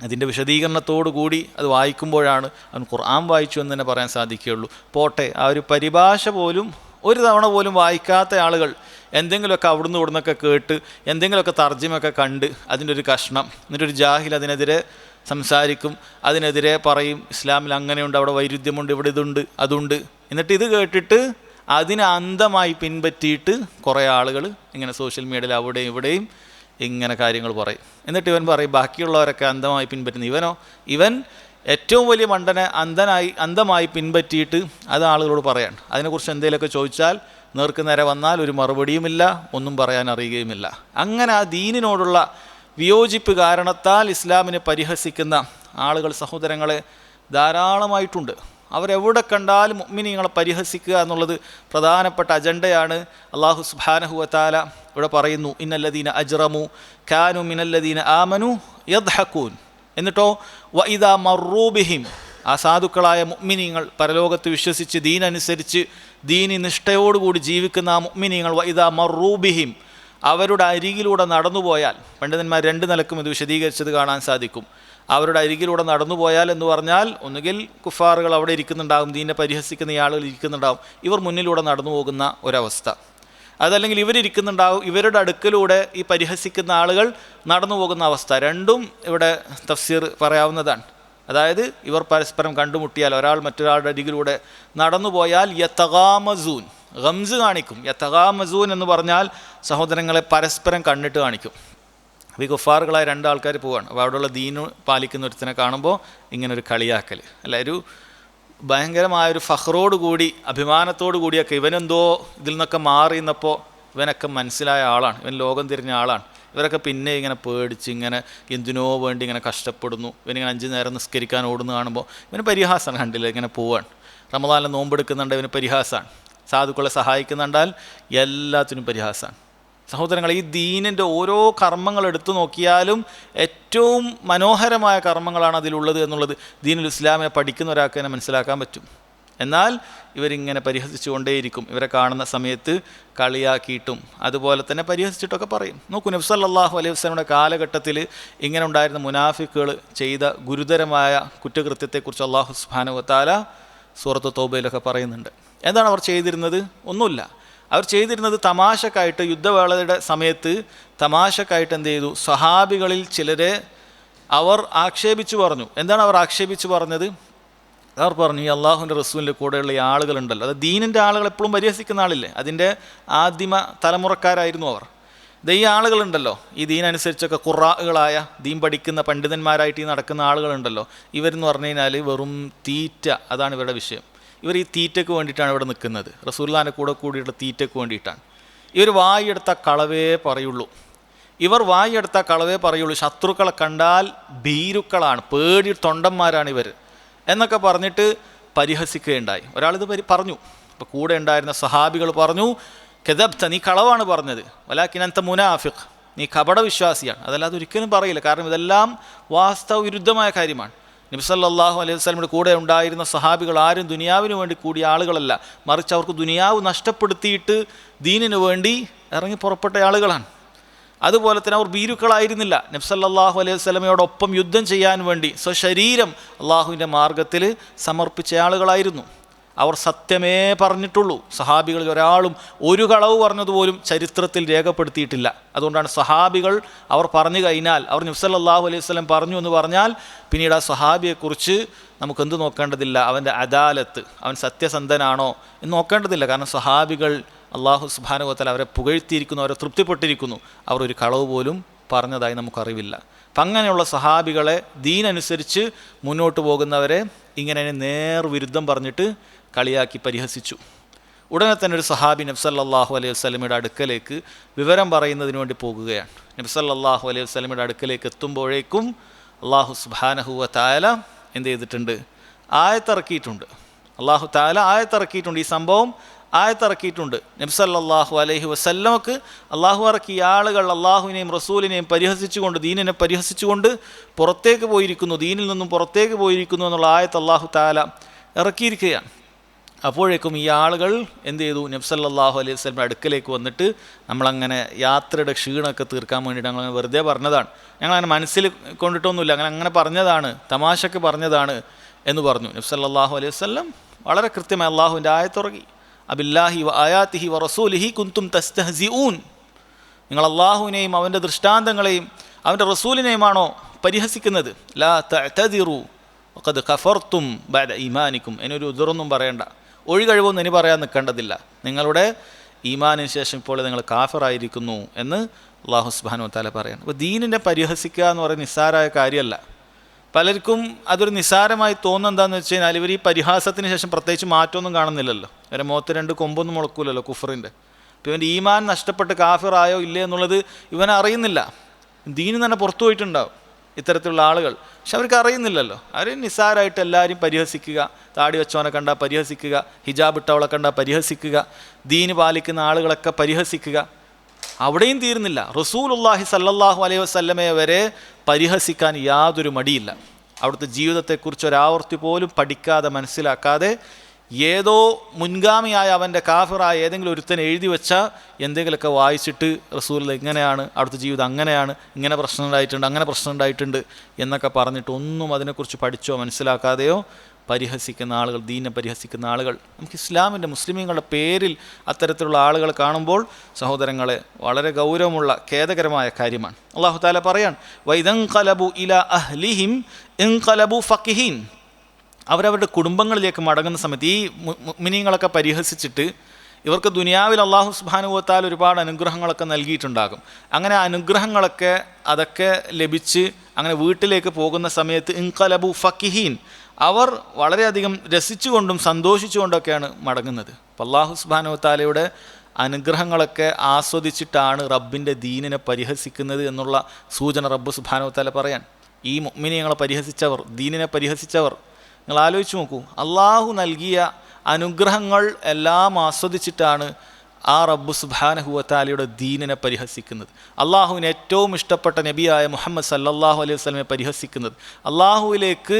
അതിൻ്റെ വിശദീകരണത്തോടു കൂടി അത് വായിക്കുമ്പോഴാണ് അവൻ ഖുർആൻ വായിച്ചു എന്ന് തന്നെ പറയാൻ സാധിക്കുകയുള്ളൂ. പോട്ടെ, ആ ഒരു പരിഭാഷ പോലും ഒരു തവണ പോലും വായിക്കാത്ത ആളുകൾ എന്തെങ്കിലുമൊക്കെ അവിടുന്ന് ഇവിടുന്നൊക്കെ കേട്ട് എന്തെങ്കിലുമൊക്കെ തർജ്ജിമയൊക്കെ കണ്ട് അതിൻ്റെ ഒരു കഷ്ണം, എന്നിട്ടൊരു ജാഹിൽ അതിനെതിരെ സംസാരിക്കും, അതിനെതിരെ പറയും ഇസ്ലാമിൽ അങ്ങനെയുണ്ട്, അവിടെ വൈരുദ്ധ്യമുണ്ട്, ഇവിടെ ഇതുണ്ട് അതുണ്ട്. എന്നിട്ട് ഇത് കേട്ടിട്ട് അതിനെ അന്ധമായി പിൻപറ്റിയിട്ട് കുറേ ആളുകൾ ഇങ്ങനെ സോഷ്യൽ മീഡിയയിൽ അവിടെയും ഇവിടെയും ഇങ്ങനെ കാര്യങ്ങൾ പറയും. എന്നിട്ട് ഇവൻ പറയും ബാക്കിയുള്ളവരൊക്കെ അന്ധമായി പിൻപറ്റുന്നു, ഇവൻ ഏറ്റവും വലിയ മണ്ടനെ അന്ധമായി പിൻപറ്റിയിട്ട് അത് ആളുകളോട് പറയാണ്. അതിനെക്കുറിച്ച് എന്തെങ്കിലുമൊക്കെ ചോദിച്ചാൽ നേർക്ക് നേരെ വന്നാൽ ഒരു മറുപടിയുമില്ല, ഒന്നും പറയാൻ അറിയുകയുമില്ല. അങ്ങനെ ആ ദീനിനോടുള്ള വിയോജിപ്പ് കാരണത്താൽ ഇസ്ലാമിനെ പരിഹസിക്കുന്ന ആളുകൾ സഹോദരങ്ങളെ ധാരാളമായിട്ടുണ്ട്. അവരെവിടെ കണ്ടാലും മുഅ്മിനീങ്ങളെ പരിഹസിക്കുക എന്നുള്ളത് പ്രധാനപ്പെട്ട അജണ്ടയാണ്. അല്ലാഹു സുബ്ഹാനഹു വ തആല ഇവിടെ പറയുന്നു, ഇന്നല്ലദീന അജ്റമു കാനു മിനല്ലദീന ആമനു യദ്ഹഖൂൻ. എന്നിട്ടോ വഇദാ മർറൂ ബിഹിം, ആ സാധുക്കളായ മുഅ്മിനീങ്ങൾ പരലോകത്ത് വിശ്വസിച്ച് ദീനനുസരിച്ച് ദീനി നിഷ്ഠയോടുകൂടി ജീവിക്കുന്ന ആ മുഅ്മിനീങ്ങൾ വഇദാ മർറൂ ബിഹിം, അവരുടെ അരികിലൂടെ നടന്നുപോയാൽ, പണ്ഡിതന്മാർ രണ്ട് നിലക്കും ഇത് വിശദീകരിച്ചത് കാണാൻ സാധിക്കും. അവരുടെ അരികിലൂടെ നടന്നുപോയാൽ എന്ന് പറഞ്ഞാൽ ഒന്നുകിൽ കുഫാറുകൾ അവിടെ ഇരിക്കുന്നുണ്ടാകും, ദീനെ പരിഹസിക്കുന്ന ആളുകൾ ഇരിക്കുന്നുണ്ടാകും, ഇവർ മുന്നിലൂടെ നടന്നു പോകുന്ന ഒരവസ്ഥ. അതല്ലെങ്കിൽ ഇവരിയ്ക്കുന്നുണ്ടാവും, ഇവരുടെ അടുക്കലൂടെ ഈ പരിഹസിക്കുന്ന ആളുകൾ നടന്നു പോകുന്ന അവസ്ഥ. രണ്ടും ഇവിടെ തഫ്സീർ പറയാവുന്നതാണ്. അതായത് ഇവർ പരസ്പരം കണ്ടുമുട്ടിയാൽ, ഒരാൾ മറ്റൊരാളുടെ അരികിലൂടെ നടന്നുപോയാൽ യതഗാമസൂൻ, ഗംസ് കാണിക്കും. യതഗാമസൂൻ എന്ന് പറഞ്ഞാൽ സഹോദരങ്ങളെ പരസ്പരം കണ്ണിട്ട് കാണിക്കും. അപ്പോൾ ഈ കുഫാറുകളായ രണ്ടാൾക്കാർ പോവാണ്. അപ്പോൾ അവിടെയുള്ള ദീന് പാലിക്കുന്ന ഒരുത്തിനെ കാണുമ്പോൾ ഇങ്ങനൊരു കളിയാക്കൽ, അല്ല ഒരു ഭയങ്കരമായൊരു ഫഖ്റോട് കൂടി അഭിമാനത്തോടു കൂടിയൊക്കെ ഇവനെന്തോ ഇതിൽ നിന്നൊക്കെ മാറിയെന്നപ്പോൾ ഇവനൊക്കെ മനസ്സിലായ ആളാണ്, ഇവൻ ലോകം തിരിഞ്ഞ ആളാണ്. ഇവരൊക്കെ പിന്നെ ഇങ്ങനെ പേടിച്ച് ഇങ്ങനെ എന്തിനോ വേണ്ടി ഇങ്ങനെ കഷ്ടപ്പെടുന്നു. ഇവനിങ്ങനെ 5 നേരം നിസ്കരിക്കാൻ ഓടുന്നു കാണുമ്പോൾ ഇവന് പരിഹാസമാണ്. കണ്ടില്ല ഇങ്ങനെ പോവാണ്. റമദാനിൽ നോമ്പെടുക്കുന്നുണ്ട്, ഇവന് പരിഹാസമാണ്. സാധുക്കളെ സഹായിക്കുന്നുണ്ടാൽ എല്ലാത്തിനും പരിഹാസമാണ്. സഹോദരങ്ങൾ, ഈ ദീനിൻ്റെ ഓരോ കർമ്മങ്ങൾ എടുത്തു നോക്കിയാലും ഏറ്റവും മനോഹരമായ കർമ്മങ്ങളാണ് അതിലുള്ളത് എന്നുള്ളത് ദീനുൽ ഇസ്ലാമിനെ പഠിക്കുന്ന ഒരാൾക്ക് തന്നെ മനസ്സിലാക്കാൻ പറ്റും. എന്നാൽ ഇവരിങ്ങനെ പരിഹസിച്ചുകൊണ്ടേയിരിക്കും. ഇവരെ കാണുന്ന സമയത്ത് കളിയാക്കിയിട്ടും അതുപോലെ തന്നെ പരിഹസിച്ചിട്ടൊക്കെ പറയും. നോക്കൂ, നബി സല്ലല്ലാഹു അലൈഹി വസല്ലമയുടെ കാലഘട്ടത്തിൽ ഇങ്ങനെ ഉണ്ടായിരുന്ന മുനാഫിക്കുകൾ ചെയ്ത ഗുരുതരമായ കുറ്റകൃത്യത്തെക്കുറിച്ച് അല്ലാഹു സുബ്ഹാനഹു വ തആല സൂറത്ത് തൗബയിലൊക്കെ പറയുന്നുണ്ട്. എന്താണ് അവർ ചെയ്തിരുന്നത്? ഒന്നുമില്ല. അവർ ചെയ്തിരുന്നത് തമാശക്കായിട്ട്, യുദ്ധവേളയുടെ സമയത്ത് തമാശക്കായിട്ട് എന്ത് ചെയ്തു, സഹാബികളിൽ ചിലരെ അവർ ആക്ഷേപിച്ചു പറഞ്ഞു. എന്താണ് അവർ ആക്ഷേപിച്ചു പറഞ്ഞത്? അവർ പറഞ്ഞു, ഈ അള്ളാഹുവിൻ്റെ റസൂലിൻ്റെ കൂടെയുള്ള ഈ ആളുകളുണ്ടല്ലോ, അത് ദീനിൻ്റെ ആളുകൾ എപ്പോഴും പരിഹസിക്കുന്ന ആളില്ലേ, അതിൻ്റെ ആദിമ തലമുറക്കാരായിരുന്നു അവർ. ഈ ആളുകളുണ്ടല്ലോ, ഈ ദീനനുസരിച്ചൊക്കെ ഖുറാകളായ ദീൻ പഠിക്കുന്ന പണ്ഡിതന്മാരായിട്ട് ഈ നടക്കുന്ന ആളുകളുണ്ടല്ലോ, ഇവരെന്ന് പറഞ്ഞു കഴിഞ്ഞാൽ വെറും തീറ്റ, അതാണ് ഇവരുടെ വിഷയം. ഇവർ ഈ തീറ്റയ്ക്ക് വേണ്ടിയിട്ടാണ് ഇവിടെ നിൽക്കുന്നത്, റസൂലുള്ളാഹിൻ്റെ കൂടെ കൂടിയുള്ള തീറ്റയ്ക്ക് വേണ്ടിയിട്ടാണ്. ഇവർ വായെടുത്ത കളവേ പറയുള്ളൂ. ശത്രുക്കളെ കണ്ടാൽ ഭീരുക്കളാണ്, പേടി തൊണ്ടന്മാരാണ് ഇവർ എന്നൊക്കെ പറഞ്ഞിട്ട് പരിഹസിക്കുകയുണ്ടായി. ഒരാളിത് പറഞ്ഞു. അപ്പോൾ കൂടെ ഉണ്ടായിരുന്ന സഹാബികൾ പറഞ്ഞു, കെദബ്ത, നീ കളവാണ് പറഞ്ഞത്, വലാകിൻ അൻത മുനാഫിഖ്, നീ കപടവിശ്വാസിയാണ്. അതല്ലാതെ ഒരിക്കലും പറയില്ല. കാരണം ഇതെല്ലാം വാസ്തവ വിരുദ്ധമായ കാര്യമാണ്. നബി സല്ലല്ലാഹു അലൈഹി വസല്ലമയുടെ കൂടെ ഉണ്ടായിരുന്ന സഹാബികൾ ആരും ദുനിയാവിന് വേണ്ടി കൂടിയ ആളുകളല്ല, മറിച്ച് അവർക്ക് ദുനിയാവ് നഷ്ടപ്പെടുത്തിയിട്ട് ദീനിനു വേണ്ടി ഇറങ്ങി പുറപ്പെട്ട ആളുകളാണ്. അതുപോലെ തന്നെ അവർ ഭീരുക്കളായിരുന്നില്ല. നബി സല്ലല്ലാഹു അലൈഹി വസല്ലമയോടൊപ്പം യുദ്ധം ചെയ്യാൻ വേണ്ടി സ്വശരീരം അള്ളാഹുവിൻ്റെ മാർഗത്തിൽ സമർപ്പിച്ച ആളുകളായിരുന്നു. അവർ സത്യമേ പറഞ്ഞിട്ടുള്ളൂ. സഹാബികളിൽ ഒരാളും ഒരു കളവ് പറഞ്ഞതുപോലും ചരിത്രത്തിൽ രേഖപ്പെടുത്തിയിട്ടില്ല. അതുകൊണ്ടാണ് സഹാബികൾ അവർ പറഞ്ഞു കഴിഞ്ഞാൽ, അവർ നബി സല്ലല്ലാഹു അലൈഹി വസല്ലം പറഞ്ഞു എന്ന് പറഞ്ഞാൽ പിന്നീട് ആ സഹാബിയെക്കുറിച്ച് നമുക്കെന്ത് നോക്കേണ്ടതില്ല, അവൻ്റെ അദാലത്ത്, അവൻ സത്യസന്ധനാണോ എന്ന് നോക്കേണ്ടതില്ല. കാരണം സഹാബികൾ അള്ളാഹു സുബ്ഹാനഹു വ തആല അവരെ പുകഴ്ത്തിയിരിക്കുന്നു, അവരെ തൃപ്തിപ്പെട്ടിരിക്കുന്നു. അവർ ഒരു കളവ് പോലും പറഞ്ഞതായി നമുക്കറിവില്ല. അപ്പം അങ്ങനെയുള്ള സഹാബികളെ ദീനനുസരിച്ച് മുന്നോട്ട് പോകുന്നവരെ ഇങ്ങനെ നേർവിരുദ്ധം പറഞ്ഞിട്ട് കളിയാക്കി പരിഹസിച്ചു. ഉടനെ തന്നെ ഒരു സഹാബി നബി സല്ലല്ലാഹു അലൈഹി വസല്ലമയുടെ അടുക്കലേക്ക് വിവരം പറയുന്നതിന് വേണ്ടി പോകുകയാണ്. നബി സല്ലല്ലാഹു അലൈഹി വസല്ലമയുടെ അടുക്കലേക്ക് എത്തുമ്പോഴേക്കും അള്ളാഹു സുബ്ഹാനഹു വ തആല എന്ത് ചെയ്തിട്ടുണ്ട്? ആയത്തിറക്കിയിട്ടുണ്ട്. അള്ളാഹു തആല ആയത്തിറക്കിയിട്ടുണ്ട്. ഈ സംഭവം ആയത്തിറക്കിയിട്ടുണ്ട്. നബി സല്ലല്ലാഹു അലൈഹി വസല്ലമക്ക് അള്ളാഹു ഇറക്കിയ ആളുകൾ അള്ളാഹുവിനെയും റസൂലിനെയും പരിഹസിച്ചുകൊണ്ട്, ദീനിനെ പരിഹസിച്ചുകൊണ്ട് പുറത്തേക്ക് പോയിരിക്കുന്നു, ദീനിൽ നിന്നും പുറത്തേക്ക് പോയിരിക്കുന്നു എന്നുള്ള ആയത്ത് അള്ളാഹു തആല ഇറക്കിയിരിക്കുകയാണ്. അപ്പോഴേക്കും ഈ ആളുകൾ എന്ത് ചെയ്തു? നബി സല്ലല്ലാഹു അലൈഹി വസല്ലമയുടെ അടുക്കലേക്ക് വന്നിട്ട് നമ്മളങ്ങനെ യാത്രയുടെ ക്ഷീണമൊക്കെ തീർക്കാൻ വേണ്ടിയിട്ട് ഞങ്ങളങ്ങനെ വെറുതെ പറഞ്ഞതാണ്, ഞങ്ങളങ്ങനെ മനസ്സിൽ കൊണ്ടിട്ടൊന്നുമില്ല, അങ്ങനെ പറഞ്ഞതാണ്, തമാശക്ക് പറഞ്ഞതാണ് എന്ന് പറഞ്ഞു. നബി സല്ലല്ലാഹു അലൈഹി വസല്ലം വളരെ കൃത്യമായി അള്ളാഹുവിൻ്റെ ആയത്തിറക്കി, അബില്ലാഹി വ ആയാതിഹി വ റസൂലിഹി കുന്തും തസ്തഹ്സിഊൻ, നിങ്ങൾ അള്ളാഹുവിനെയും അവൻ്റെ ദൃഷ്ടാന്തങ്ങളെയും അവൻ്റെ റസൂലിനെയുമാണോ പരിഹസിക്കുന്നത്? ലാ തഅ്തദിറു വഖദ് കഫർതും ബഅദ ഈമാനിക്കും, എന്നൊരു ഉദറൊന്നും പറയണ്ട, ഒഴികഴിവൊന്നും ഇനി പറയാൻ നിൽക്കേണ്ടതില്ല, നിങ്ങളുടെ ഈമാനിന് ശേഷം ഇപ്പോൾ നിങ്ങൾ കാഫിറായിരിക്കുന്നു എന്ന് അള്ളാഹു സുബ്ഹാനഹു വ തആല പറയാണ്. അപ്പോൾ ദീനിനെ പരിഹസിക്കുക എന്ന് പറയുന്നത് നിസ്സാരമായ കാര്യമല്ല. പലർക്കും അതൊരു നിസ്സാരമായി തോന്നുന്നത് എന്താണെന്ന് വെച്ച് കഴിഞ്ഞാൽ, ഇവർ ഈ പരിഹാസത്തിന് ശേഷം പ്രത്യേകിച്ച് മാറ്റമൊന്നും കാണുന്നില്ലല്ലോ, ഇവരെ മുഖത്ത് രണ്ട് കൊമ്പൊന്നും മുളക്കൂലല്ലോ കുഫറിൻ്റെ. അപ്പോൾ ഇവൻ്റെ ഈമാൻ നഷ്ടപ്പെട്ട് കാഫിറായോ ഇല്ലേ എന്നുള്ളത് ഇവനെ അറിയുന്നില്ല. ദീന് തന്നെ പുറത്തു പോയിട്ടുണ്ടാവും ഇത്തരത്തിലുള്ള ആളുകൾ, പക്ഷെ അവർക്ക് അറിയുന്നില്ലല്ലോ. അവർ നിസ്സാരമായിട്ട് എല്ലാവരും പരിഹസിക്കുക, താടി വെച്ചവനെ കണ്ടാൽ പരിഹസിക്കുക, ഹിജാബ് ഇട്ടവളെ കണ്ടാൽ പരിഹസിക്കുക, ദീന് പാലിക്കുന്ന ആളുകളൊക്കെ പരിഹസിക്കുക. അവിടെയും തീരുന്നില്ല, റസൂലുള്ളാഹി സല്ലല്ലാഹു അലൈഹി വസല്ലമയെ വരെ പരിഹസിക്കാൻ യാതൊരു മടിയില്ല. അവിടുത്തെ ജീവിതത്തെക്കുറിച്ച് ഒരാവർത്തി പോലും പഠിക്കാതെ മനസ്സിലാക്കാതെ ഏതോ മുൻഗാമിയായ അവൻ്റെ കാഫിറായ ഏതെങ്കിലും ഒരുത്തനെ എഴുതി വെച്ചാൽ എന്തെങ്കിലുമൊക്കെ വായിച്ചിട്ട് റസൂൽ ഇങ്ങനെയാണ്, അവിടുത്തെ ജീവിതം അങ്ങനെയാണ്, ഇങ്ങനെ പ്രശ്നം ഉണ്ടായിട്ടുണ്ട്, അങ്ങനെ പ്രശ്നം ഉണ്ടായിട്ടുണ്ട് എന്നൊക്കെ പറഞ്ഞിട്ട് ഒന്നും അതിനെക്കുറിച്ച് പഠിച്ചോ മനസ്സിലാക്കാതെയോ പരിഹസിക്കുന്ന ആളുകൾ, ദീനെ പരിഹസിക്കുന്ന ആളുകൾ, നമുക്ക് ഇസ്ലാമിൻ്റെ മുസ്ലിമീങ്ങളുടെ പേരിൽ അത്തരത്തിലുള്ള ആളുകൾ കാണുമ്പോൾ സഹോദരങ്ങളെ വളരെ ഗൗരവമുള്ള ഖേദകരമായ കാര്യമാണ്. അല്ലാഹു തആല പറയാൻ, വൈദൻഖലബു ഇലാ അഹ്ലിഹിം ഇൻഖലബു ഫഖിഹീൻ, അവരവരുടെ കുടുംബങ്ങളിലേക്ക് മടങ്ങുന്ന സമയത്ത് ഈ മുഅ്മിനീങ്ങളൊക്കെ പരിഹസിച്ചിട്ട് ഇവർക്ക് ദുനിയാവിൽ അല്ലാഹു സുബ്ഹാനഹു വ തആല ഒരുപാട് അനുഗ്രഹങ്ങളൊക്കെ നൽകിയിട്ടുണ്ടാകും. അങ്ങനെ അനുഗ്രഹങ്ങളൊക്കെ അതൊക്കെ ലഭിച്ച് അങ്ങനെ വീട്ടിലേക്ക് പോകുന്ന സമയത്ത് ഇൻഖലബു ഫഖിഹീൻ, അവർ വളരെയധികം രസിച്ചുകൊണ്ടും സന്തോഷിച്ചുകൊണ്ടൊക്കെയാണ് മടങ്ങുന്നത്. അപ്പോൾ അല്ലാഹു സുബ്ഹാനഹു വ തആലയുടെ അനുഗ്രഹങ്ങളൊക്കെ ആസ്വദിച്ചിട്ടാണ് റബ്ബിൻ്റെ ദീനിനെ പരിഹസിക്കുന്നത് എന്നുള്ള സൂചന റബ്ബ് സുബ്ഹാനഹു വ തആല പറയാൻ. ഈ മുഅ്മിനീങ്ങളെ പരിഹസിച്ചവർ, ദീനിനെ പരിഹസിച്ചവർ, നിങ്ങൾ ആലോചിച്ച് നോക്കൂ, അള്ളാഹു നൽകിയ അനുഗ്രഹങ്ങൾ എല്ലാം ആസ്വദിച്ചിട്ടാണ് ആ റബ്ബ് സുബ്ഹാനഹു വ തആലയുടെ ദീനിനെ പരിഹസിക്കുന്നത്. അള്ളാഹുവിന് ഏറ്റവും ഇഷ്ടപ്പെട്ട നബിയായ മുഹമ്മദ് സല്ലല്ലാഹു അലൈഹി വസല്ലമയെ പരിഹസിക്കുന്നത്, അള്ളാഹുവിലേക്ക്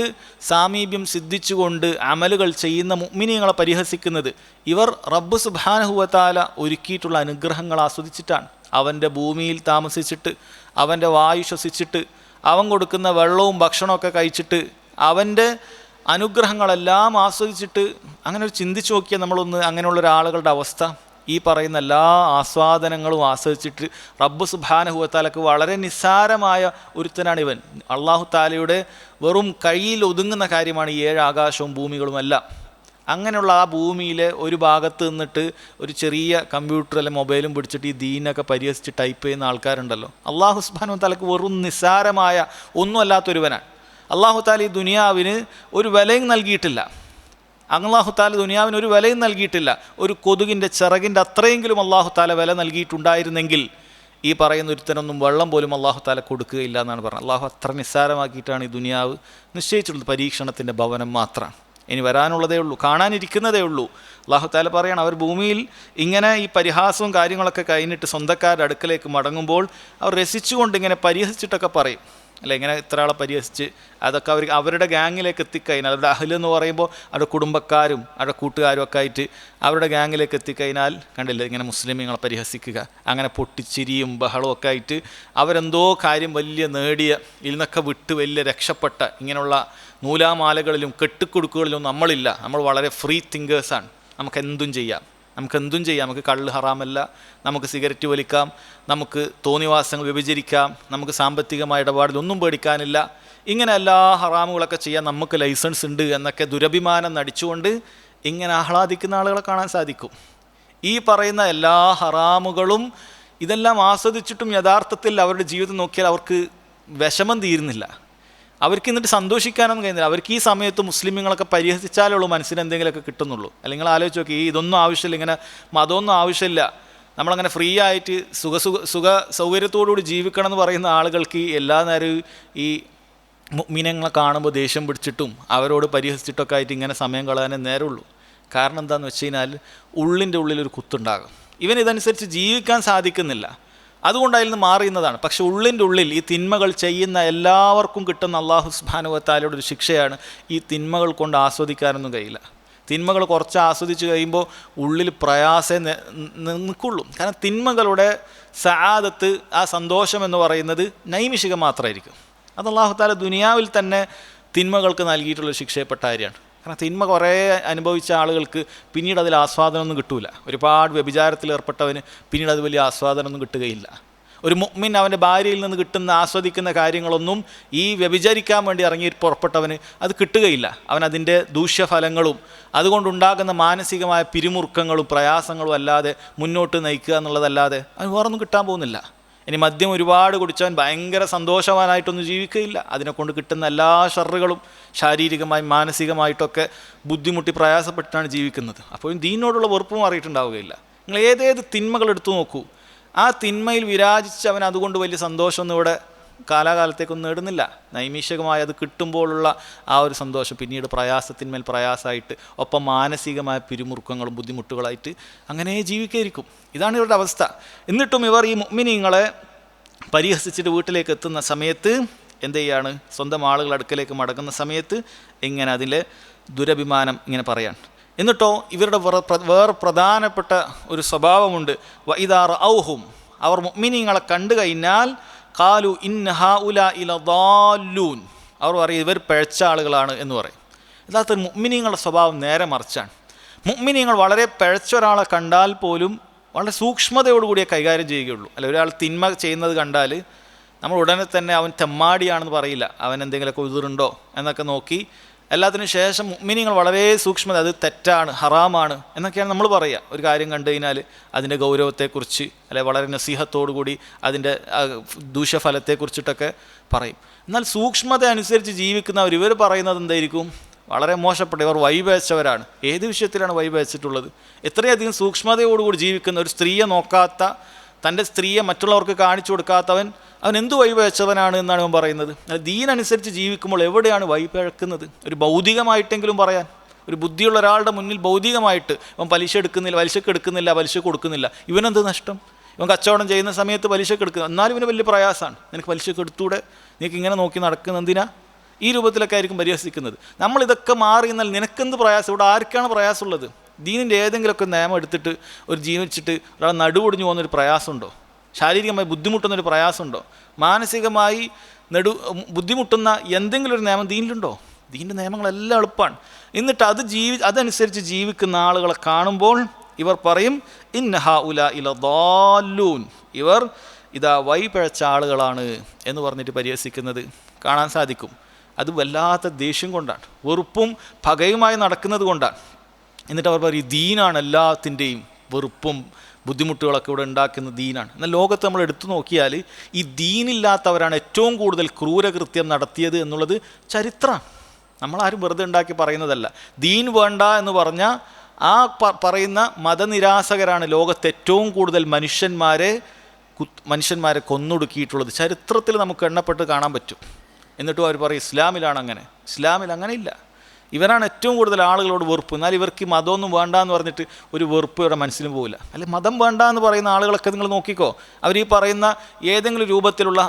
സാമീപ്യം സിദ്ധിച്ചുകൊണ്ട് അമലുകൾ ചെയ്യുന്ന മുഅ്മിനീങ്ങളെ പരിഹസിക്കുന്നത്, ഇവർ റബ്ബ് സുബ്ഹാനഹു വ തആല ഒരുക്കിയിട്ടുള്ള അനുഗ്രഹങ്ങൾ ആസ്വദിച്ചിട്ടാണ്. അവൻ്റെ ഭൂമിയിൽ താമസിച്ചിട്ട്, അവൻ്റെ വായു ശ്വസിച്ചിട്ട്, അവൻ കൊടുക്കുന്ന വെള്ളവും ഭക്ഷണമൊക്കെ കഴിച്ചിട്ട്, അവൻ്റെ അനുഗ്രഹങ്ങളെല്ലാം ആസ്വദിച്ചിട്ട്, അങ്ങനെ ഒരു ചിന്തിച്ച് നോക്കിയാൽ നമ്മളൊന്ന് അങ്ങനെയുള്ള ഒരാളുകളുടെ അവസ്ഥ, ഈ പറയുന്ന എല്ലാ ആസ്വാദനങ്ങളും ആസ്വദിച്ചിട്ട് റബ്ബ് സുബ്ഹാനഹു വ തആലക്ക് വളരെ നിസ്സാരമായ ഒരുത്തനാണ് ഇവൻ. അല്ലാഹു തആലയുടെ വെറും കയ്യിൽ ഒതുങ്ങുന്ന കാര്യമാണ് ഈ 7 ആകാശവും ഭൂമികളുമെല്ലാം. അങ്ങനെയുള്ള ആ ഭൂമിയിലെ ഒരു ഭാഗത്ത് നിന്നിട്ട് ഒരു ചെറിയ കമ്പ്യൂട്ടർ അല്ലെങ്കിൽ മൊബൈലും പിടിച്ചിട്ട് ഈ ദീനൊക്കെ പരിഹസിച്ച് ടൈപ്പ് ചെയ്യുന്ന ആൾക്കാരുണ്ടല്ലോ. അല്ലാഹു സുബ്ഹാനഹു വ തആലക്ക് വെറും നിസ്സാരമായ ഒന്നുമല്ലാത്തൊരുവനാണ്. അല്ലാഹു തആല ഈ ദുനിയാവിന് ഒരു വിലയും നൽകിയിട്ടില്ല. അല്ലാഹു തആല ദുനിയാവിന് ഒരു വിലയും നൽകിയിട്ടില്ല. ഒരു കൊതുകിൻ്റെ ചിറകിൻ്റെ അത്രയെങ്കിലും അല്ലാഹു തആല വില നൽകിയിട്ടുണ്ടായിരുന്നെങ്കിൽ ഈ പറയുന്ന ഒരുത്തനൊന്നും വെള്ളം പോലും അല്ലാഹു തആല കൊടുക്കുകയില്ല എന്നാണ് പറഞ്ഞത്. അല്ലാഹു അത്ര നിസ്സാരമാക്കിയിട്ടാണ് ഈ ദുനിയാവ് നിശ്ചയിച്ചിട്ടുള്ളത്. പരീക്ഷണത്തിൻ്റെ ഭവനം മാത്രമാണ്, ഇനി വരാനുള്ളതേ ഉള്ളൂ, കാണാനിരിക്കുന്നതേ ഉള്ളൂ. അല്ലാഹു തആല പറയണം, അവർ ഭൂമിയിൽ ഇങ്ങനെ ഈ പരിഹാസവും കാര്യങ്ങളൊക്കെ കഴിഞ്ഞിട്ട് സ്വന്തക്കാരുടെ അടുക്കലേക്ക് മടങ്ങുമ്പോൾ അവർ രസിച്ചുകൊണ്ട് ഇങ്ങനെ പരിഹസിച്ചിട്ടൊക്കെ പറയും, അല്ല ഇങ്ങനെ ഇത്ര ആളെ പരിഹസിച്ച് അതൊക്കെ അവർക്ക് അവരുടെ ഗാങ്ങിലേക്ക് എത്തിക്കഴിഞ്ഞാൽ, അവരുടെ അഹ്ല് എന്ന് പറയുമ്പോൾ അവരുടെ കുടുംബക്കാരും അവരുടെ കൂട്ടുകാരും ഒക്കെ ആയിട്ട് അവരുടെ ഗാങ്ങിലേക്ക് എത്തിക്കഴിഞ്ഞാൽ കണ്ടില്ല ഇങ്ങനെ മുസ്ലിമീങ്ങളെ പരിഹസിക്കുക, അങ്ങനെ പൊട്ടിച്ചിരിയും ബഹളവും ഒക്കെ ആയിട്ട് അവരെന്തോ കാര്യം വലിയ നേടിയ ഇതിൽ നിന്നൊക്കെ വിട്ട് വലിയ രക്ഷപ്പെട്ട ഇങ്ങനെയുള്ള നൂലാമാലകളിലും കെട്ടിക്കൊടുക്കുകളിലും നമ്മളില്ല. നമ്മൾ വളരെ ഫ്രീ തിങ്കേഴ്സാണ്. നമുക്കെന്തും ചെയ്യാം, നമുക്ക് കള്ള് ഹറാമല്ല, നമുക്ക് സിഗരറ്റ് വലിക്കാം, നമുക്ക് തോന്നിവാസങ്ങൾ വ്യഭിചരിക്കാം, നമുക്ക് സാമ്പത്തികമായ ഇടപാടിലൊന്നും പേടിക്കാനില്ല, ഇങ്ങനെ എല്ലാ ഹറാമുകളൊക്കെ ചെയ്യാൻ നമുക്ക് ലൈസൻസ് ഉണ്ട് എന്നൊക്കെ ദുരഭിമാനം നടിച്ചുകൊണ്ട് ഇങ്ങനെ ആഹ്ലാദിക്കുന്ന ആളുകളെ കാണാൻ സാധിക്കും. ഈ പറയുന്ന എല്ലാ ഹറാമുകളും ഇതെല്ലാം ആസ്വദിച്ചിട്ടും യഥാർത്ഥത്തിൽ അവരുടെ ജീവിതം നോക്കിയാൽ അവർക്ക് വിഷമം തീരുന്നില്ല, അവർക്ക് എന്നിട്ട് സന്തോഷിക്കാനൊന്നും കഴിയുന്നില്ല. അവർക്ക് ഈ സമയത്ത് മുസ്ലിമുകളൊക്കെ പരിഹസിച്ചാലുള്ളൂ മനസ്സിന് എന്തെങ്കിലുമൊക്കെ കിട്ടുന്നുള്ളൂ. അല്ലെങ്കിൽ ആലോചിച്ച് നോക്കി, ഇതൊന്നും ആവശ്യമില്ല, ഇങ്ങനെ മതമൊന്നും ആവശ്യമില്ല, നമ്മളങ്ങനെ ഫ്രീ ആയിട്ട് സുഖ സൗകര്യത്തോടുകൂടി ജീവിക്കണം എന്ന് പറയുന്ന ആളുകൾക്ക് എല്ലാ നേരവും ഈ മുഅ്മിനീങ്ങളെ കാണുമ്പോൾ ദേഷ്യം പിടിച്ചിട്ടും അവരോട് പരിഹസിച്ചിട്ടൊക്കെ ആയിട്ട് ഇങ്ങനെ സമയം കളയാനേ നേരമുള്ളൂ. കാരണം എന്താണെന്ന് വെച്ച് കഴിഞ്ഞാൽ ഉള്ളിൻ്റെ ഉള്ളിലൊരു കുത്തുണ്ടാകും. ഇതനുസരിച്ച് ജീവിക്കാൻ സാധിക്കുന്നില്ല, അതുകൊണ്ട് അതിൽ നിന്ന് മാറിയുന്നതാണ്. പക്ഷെ ഉള്ളിൻ്റെ ഉള്ളിൽ ഈ തിന്മകൾ ചെയ്യുന്ന എല്ലാവർക്കും കിട്ടുന്ന അല്ലാഹു സുബ്ഹാനഹു വ തആലയുടെ ഒരു ശിക്ഷയാണ്, ഈ തിന്മകൾ കൊണ്ട് ആസ്വദിക്കാനൊന്നും കഴിയില്ല. തിന്മകൾ കുറച്ച് ആസ്വദിച്ച് കഴിയുമ്പോൾ ഉള്ളിൽ പ്രയാസേ നിൽക്കുള്ളൂ. കാരണം തിന്മകളുടെ സആദത്ത്, ആ സന്തോഷം എന്ന് പറയുന്നത് നൈമിഷികം മാത്രമായിരിക്കും. അത് അല്ലാഹു തആല ദുനിയാവിൽ തന്നെ തിന്മകൾക്ക് നൽകിയിട്ടുള്ള ശിക്ഷയപ്പെട്ട കാര്യമാണ്. കാരണം തിന്മ കുറേ അനുഭവിച്ച ആളുകൾക്ക് പിന്നീട് അതിൽ ആസ്വാദനമൊന്നും കിട്ടൂല. ഒരുപാട് വ്യഭിചാരത്തിൽ ഏർപ്പെട്ടവന് പിന്നീട് അത് വലിയ ആസ്വാദനമൊന്നും കിട്ടുകയില്ല. ഒരു മുഅ്മിൻ അവൻ്റെ ഭാര്യയിൽ നിന്ന് കിട്ടുന്ന ആസ്വദിക്കുന്ന കാര്യങ്ങളൊന്നും ഈ വ്യഭിചരിക്കാൻ വേണ്ടി ഇറങ്ങി പുറപ്പെട്ടവന് അത് കിട്ടുകയില്ല. അവനതിൻ്റെ ദൂഷ്യഫലങ്ങളും അതുകൊണ്ടുണ്ടാകുന്ന മാനസികമായ പിരിമുറുക്കങ്ങളും പ്രയാസങ്ങളും അല്ലാതെ മുന്നോട്ട് നയിക്കുക എന്നുള്ളതല്ലാതെ അവന് വേറൊന്നും കിട്ടാൻ പോകുന്നില്ല. ഇനി മദ്യം ഒരുപാട് കുടിച്ചവൻ ഭയങ്കര സന്തോഷവാനായിട്ടൊന്നും ജീവിക്കുകയില്ല. അതിനെക്കൊണ്ട് കിട്ടുന്ന എല്ലാ ഷറുകളും ശാരീരികമായും മാനസികമായിട്ടൊക്കെ ബുദ്ധിമുട്ടി പ്രയാസപ്പെട്ടാണ് ജീവിക്കുന്നത്. അപ്പോഴും ദീനോടുള്ള വെറുപ്പ് മാറിയിട്ടുണ്ടാവുകയില്ല. നിങ്ങൾ ഏതേത് തിന്മകൾ എടുത്തു നോക്കൂ, ആ തിന്മയിൽ വിരാജിച്ച് അവൻ അതുകൊണ്ട് വലിയ സന്തോഷമൊന്നും ഇവിടെ കാലാകാലത്തേക്കൊന്നും നേടുന്നില്ല. നൈമിഷികമായി അത് കിട്ടുമ്പോഴുള്ള ആ ഒരു സന്തോഷം പിന്നീട് പ്രയാസത്തിന്മേൽ പ്രയാസമായിട്ട് ഒപ്പം മാനസികമായ പിരിമുറുക്കങ്ങളും ബുദ്ധിമുട്ടുകളായിട്ട് അങ്ങനെ ജീവിക്കായിരിക്കും. ഇതാണ് ഇവരുടെ അവസ്ഥ. എന്നിട്ടും ഇവർ ഈ മുഅ്മിനീങ്ങളെ പരിഹസിച്ചിട്ട് വീട്ടിലേക്ക് എത്തുന്ന സമയത്ത് എന്ത് ചെയ്യാണ്, സ്വന്തം ആളുകൾ അടുക്കലേക്ക് മടങ്ങുന്ന സമയത്ത് ഇങ്ങനെ അതിലെ ദുരഭിമാനം ഇങ്ങനെ പറയാൻ. എന്നിട്ടോ ഇവരുടെ വേറെ പ്രധാനപ്പെട്ട ഒരു സ്വഭാവമുണ്ട്. വഇദാ റഔഹും, അവർ മുഅ്മിനീങ്ങളെ കണ്ടു കഴിഞ്ഞാൽ ഖാലു ഇന്ന ഹൗലാഇ ലദാല്ലൂൻ, അവർ പറയും ഇവർ പിഴച്ച ആളുകളാണ് എന്ന് പറയും. യഥാർത്ഥത്തിൽ മുഅ്മിനീങ്ങളുടെ സ്വഭാവം നേരെ മറിച്ചാണ്. മുഅ്മിനീങ്ങൾ വളരെ പിഴച്ച ഒരാളെ കണ്ടാൽ പോലും വളരെ സൂക്ഷ്മതയോടുകൂടിയേ കൈകാര്യം ചെയ്യുകയുള്ളൂ. അല്ല, ഒരാൾ തിന്മ ചെയ്യുന്നത് കണ്ടാൽ നമ്മൾ ഉടനെ തന്നെ അവൻ തെമ്മാടിയാണെന്ന് പറയില്ല, അവൻ എന്തെങ്കിലുമൊക്കെ ഉതിറുണ്ടോ എന്നൊക്കെ നോക്കി എല്ലാത്തിനും ശേഷം മുഅ്മിനീങ്ങൾ വളരെ സൂക്ഷ്മത, അത് തെറ്റാണ്, ഹറാമാണ് എന്നൊക്കെയാണ് നമ്മൾ പറയുക. ഒരു കാര്യം കണ്ടു കഴിഞ്ഞാൽ അതിൻ്റെ ഗൗരവത്തെക്കുറിച്ച് അല്ലെ വളരെ നസീഹത്തോടു കൂടി അതിൻ്റെ ദൂഷ്യഫലത്തെക്കുറിച്ചിട്ടൊക്കെ പറയും. എന്നാൽ സൂക്ഷ്മത അനുസരിച്ച് ജീവിക്കുന്നവർ ഇവർ പറയുന്നത് എന്തായിരിക്കും, വളരെ മോശപ്പെട്ട, ഇവർ വൈവേച്ചവരാണ്. ഏത് വിഷയത്തിലാണ് വൈവേച്ചിട്ടുള്ളത്? എത്രയധികം സൂക്ഷ്മതയോടുകൂടി ജീവിക്കുന്ന ഒരു സ്ത്രീയെ നോക്കാത്ത, തൻ്റെ സ്ത്രീയെ മറ്റുള്ളവർക്ക് കാണിച്ചു കൊടുക്കാത്തവൻ അവൻ എന്തു വൈപിഴച്ചവനാണ് എന്നാണ് അവൻ പറയുന്നത്. ദീനനുസരിച്ച് ജീവിക്കുമ്പോൾ എവിടെയാണ് വൈപിഴക്കുന്നത്? ഒരു ഭൗതികമായിട്ടെങ്കിലും പറയാൻ. ഒരു ബുദ്ധിയുള്ള ഒരാളുടെ മുന്നിൽ ഭൗതികമായിട്ട് അവൻ പലിശക്ക് കൊടുക്കുന്നില്ല, ഇവനെന്ത് നഷ്ടം? ഇവൻ കച്ചവടം ചെയ്യുന്ന സമയത്ത് പലിശക്ക് എടുക്കുക, എന്നാലും ഇവന് വലിയ പ്രയാസമാണ്. നിനക്ക് പലിശക്ക് എടുത്തൂടെ, നിനക്ക് ഇങ്ങനെ നോക്കി നടക്കുന്ന എന്തിനാ? ഈ രൂപത്തിലൊക്കെ ആയിരിക്കും പരിഹസിക്കുന്നത്. നമ്മളിതൊക്കെ മാറി എന്നാൽ നിനക്കെന്ത് പ്രയാസം? ഇവിടെ ആർക്കാണ് പ്രയാസമുള്ളത്? ദീനിൻ്റെ ഏതെങ്കിലുമൊക്കെ നിയമം എടുത്തിട്ട് ഒരു ജീവിച്ചിട്ട് ഒരാൾ നടുവൊടിഞ്ഞു പോകുന്നൊരു പ്രയാസമുണ്ടോ? ശാരീരികമായി ബുദ്ധിമുട്ടുന്നൊരു പ്രയാസമുണ്ടോ? മാനസികമായി ബുദ്ധിമുട്ടുന്ന എന്തെങ്കിലും ഒരു നിയമം ദീനിലുണ്ടോ? ദീനിൻ്റെ നിയമങ്ങളെല്ലാം എളുപ്പമാണ്. എന്നിട്ട് അതനുസരിച്ച് ജീവിക്കുന്ന ആളുകളെ കാണുമ്പോൾ ഇവർ പറയും ഇന്ന ഹൗലാഇ ലദാല്ലൂൻ, ഇവർ ഇതാ വഴിപിഴച്ച ആളുകളാണ് എന്ന് പറഞ്ഞിട്ട് പരിഹസിക്കുന്നത് കാണാൻ സാധിക്കും. അത് വല്ലാത്ത ദേഷ്യം കൊണ്ടാണ്, വെറുപ്പും പകയുമായി നടക്കുന്നത് കൊണ്ടാണ്. എന്നിട്ട് അവർ പറയും ദീനാണ് എല്ലാത്തിൻ്റെയും വെറുപ്പും ബുദ്ധിമുട്ടുകളൊക്കെ ഇവിടെ ഉണ്ടാക്കുന്ന ദീനാണ്. എന്നാൽ ലോകത്ത് നമ്മൾ എടുത്തു നോക്കിയാൽ ഈ ദീനില്ലാത്തവരാണ് ഏറ്റവും കൂടുതൽ ക്രൂരകൃത്യം നടത്തിയത് എന്നുള്ളത് ചരിത്രമാണ്. നമ്മളാരും വെറുതെ ഉണ്ടാക്കി പറയുന്നതല്ല. ദീൻ വേണ്ട എന്ന് പറഞ്ഞാൽ ആ പറയുന്ന മതനിരാസകരാണ് ലോകത്ത് ഏറ്റവും കൂടുതൽ മനുഷ്യന്മാരെ കൊന്നൊടുക്കിയിട്ടുള്ളത്. ചരിത്രത്തിൽ നമുക്ക് എണ്ണപ്പെട്ട് കാണാൻ പറ്റും. എന്നിട്ടും അവർ പറയും ഇസ്ലാമിലാണ് അങ്ങനെ. ഇസ്ലാമിൽ അങ്ങനെയില്ല. ഇവരാണ് ഏറ്റവും കൂടുതൽ ആളുകളോട് വെറുപ്പ്. എന്നാൽ ഇവർക്ക് മതമൊന്നും വേണ്ട എന്ന് പറഞ്ഞിട്ട് ഒരു വെറുപ്പ് ഇവരുടെ മനസ്സിലും പോകില്ല. അല്ലെ, മതം വേണ്ട എന്ന് പറയുന്ന ആളുകളൊക്കെ നിങ്ങൾ നോക്കിക്കോ, അവർ ഈ പറയുന്ന ഏതെങ്കിലും രൂപത്തിലുള്ള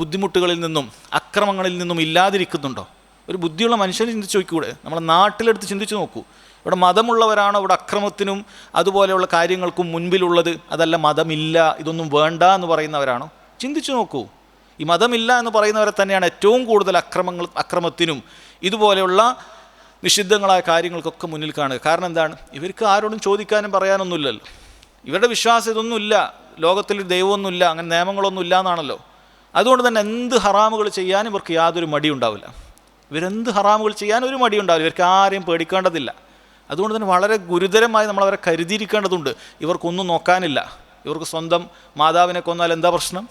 ബുദ്ധിമുട്ടുകളിൽ നിന്നും അക്രമങ്ങളിൽ നിന്നും ഇല്ലാതിരിക്കുന്നുണ്ടോ? ഒരു ബുദ്ധിയുള്ള മനുഷ്യനെ ചിന്തിച്ച് നോക്കിക്കൂടെ? നമ്മുടെ നാട്ടിലെടുത്ത് ചിന്തിച്ച് നോക്കൂ. ഇവിടെ മതമുള്ളവരാണോ ഇവിടെ അക്രമത്തിനും അതുപോലെയുള്ള കാര്യങ്ങൾക്കും മുൻപിലുള്ളത്? അതല്ല മതമില്ല, ഇതൊന്നും വേണ്ട എന്ന് പറയുന്നവരാണോ? ചിന്തിച്ചു നോക്കൂ. ഈ മതമില്ല എന്ന് പറയുന്നവരെ തന്നെയാണ് ഏറ്റവും കൂടുതൽ അക്രമത്തിനും ഇതുപോലെയുള്ള നിഷിദ്ധങ്ങളായ കാര്യങ്ങൾക്കൊക്കെ മുന്നിൽ കാണുക. കാരണം എന്താണ്? ഇവർക്ക് ആരോടും ചോദിക്കാനും പറയാനൊന്നുമില്ലല്ലോ. ഇവരുടെ വിശ്വാസം ഇതൊന്നുമില്ല, ലോകത്തിൽ ദൈവമൊന്നുമില്ല, അങ്ങനെ നിയമങ്ങളൊന്നുമില്ല എന്നാണല്ലോ. അതുകൊണ്ട് തന്നെ എന്ത് ഹറാമുകൾ ചെയ്യാനും ഇവർക്ക് യാതൊരു മടിയുണ്ടാവില്ല. ഇവരെന്ത് ഹറാമുകൾ ചെയ്യാനും ഒരു മടിയുണ്ടാവില്ല. ഇവർക്ക് ആരെയും പേടിക്കേണ്ടതില്ല. അതുകൊണ്ട് തന്നെ വളരെ ഗുരുതരമായി നമ്മളവരെ കരുതിയിരിക്കേണ്ടതുണ്ട്. ഇവർക്കൊന്നും നോക്കാനില്ല. ഇവർക്ക് സ്വന്തം മാതാവിനെ കൊന്നാൽ എന്താ പ്രശ്നം?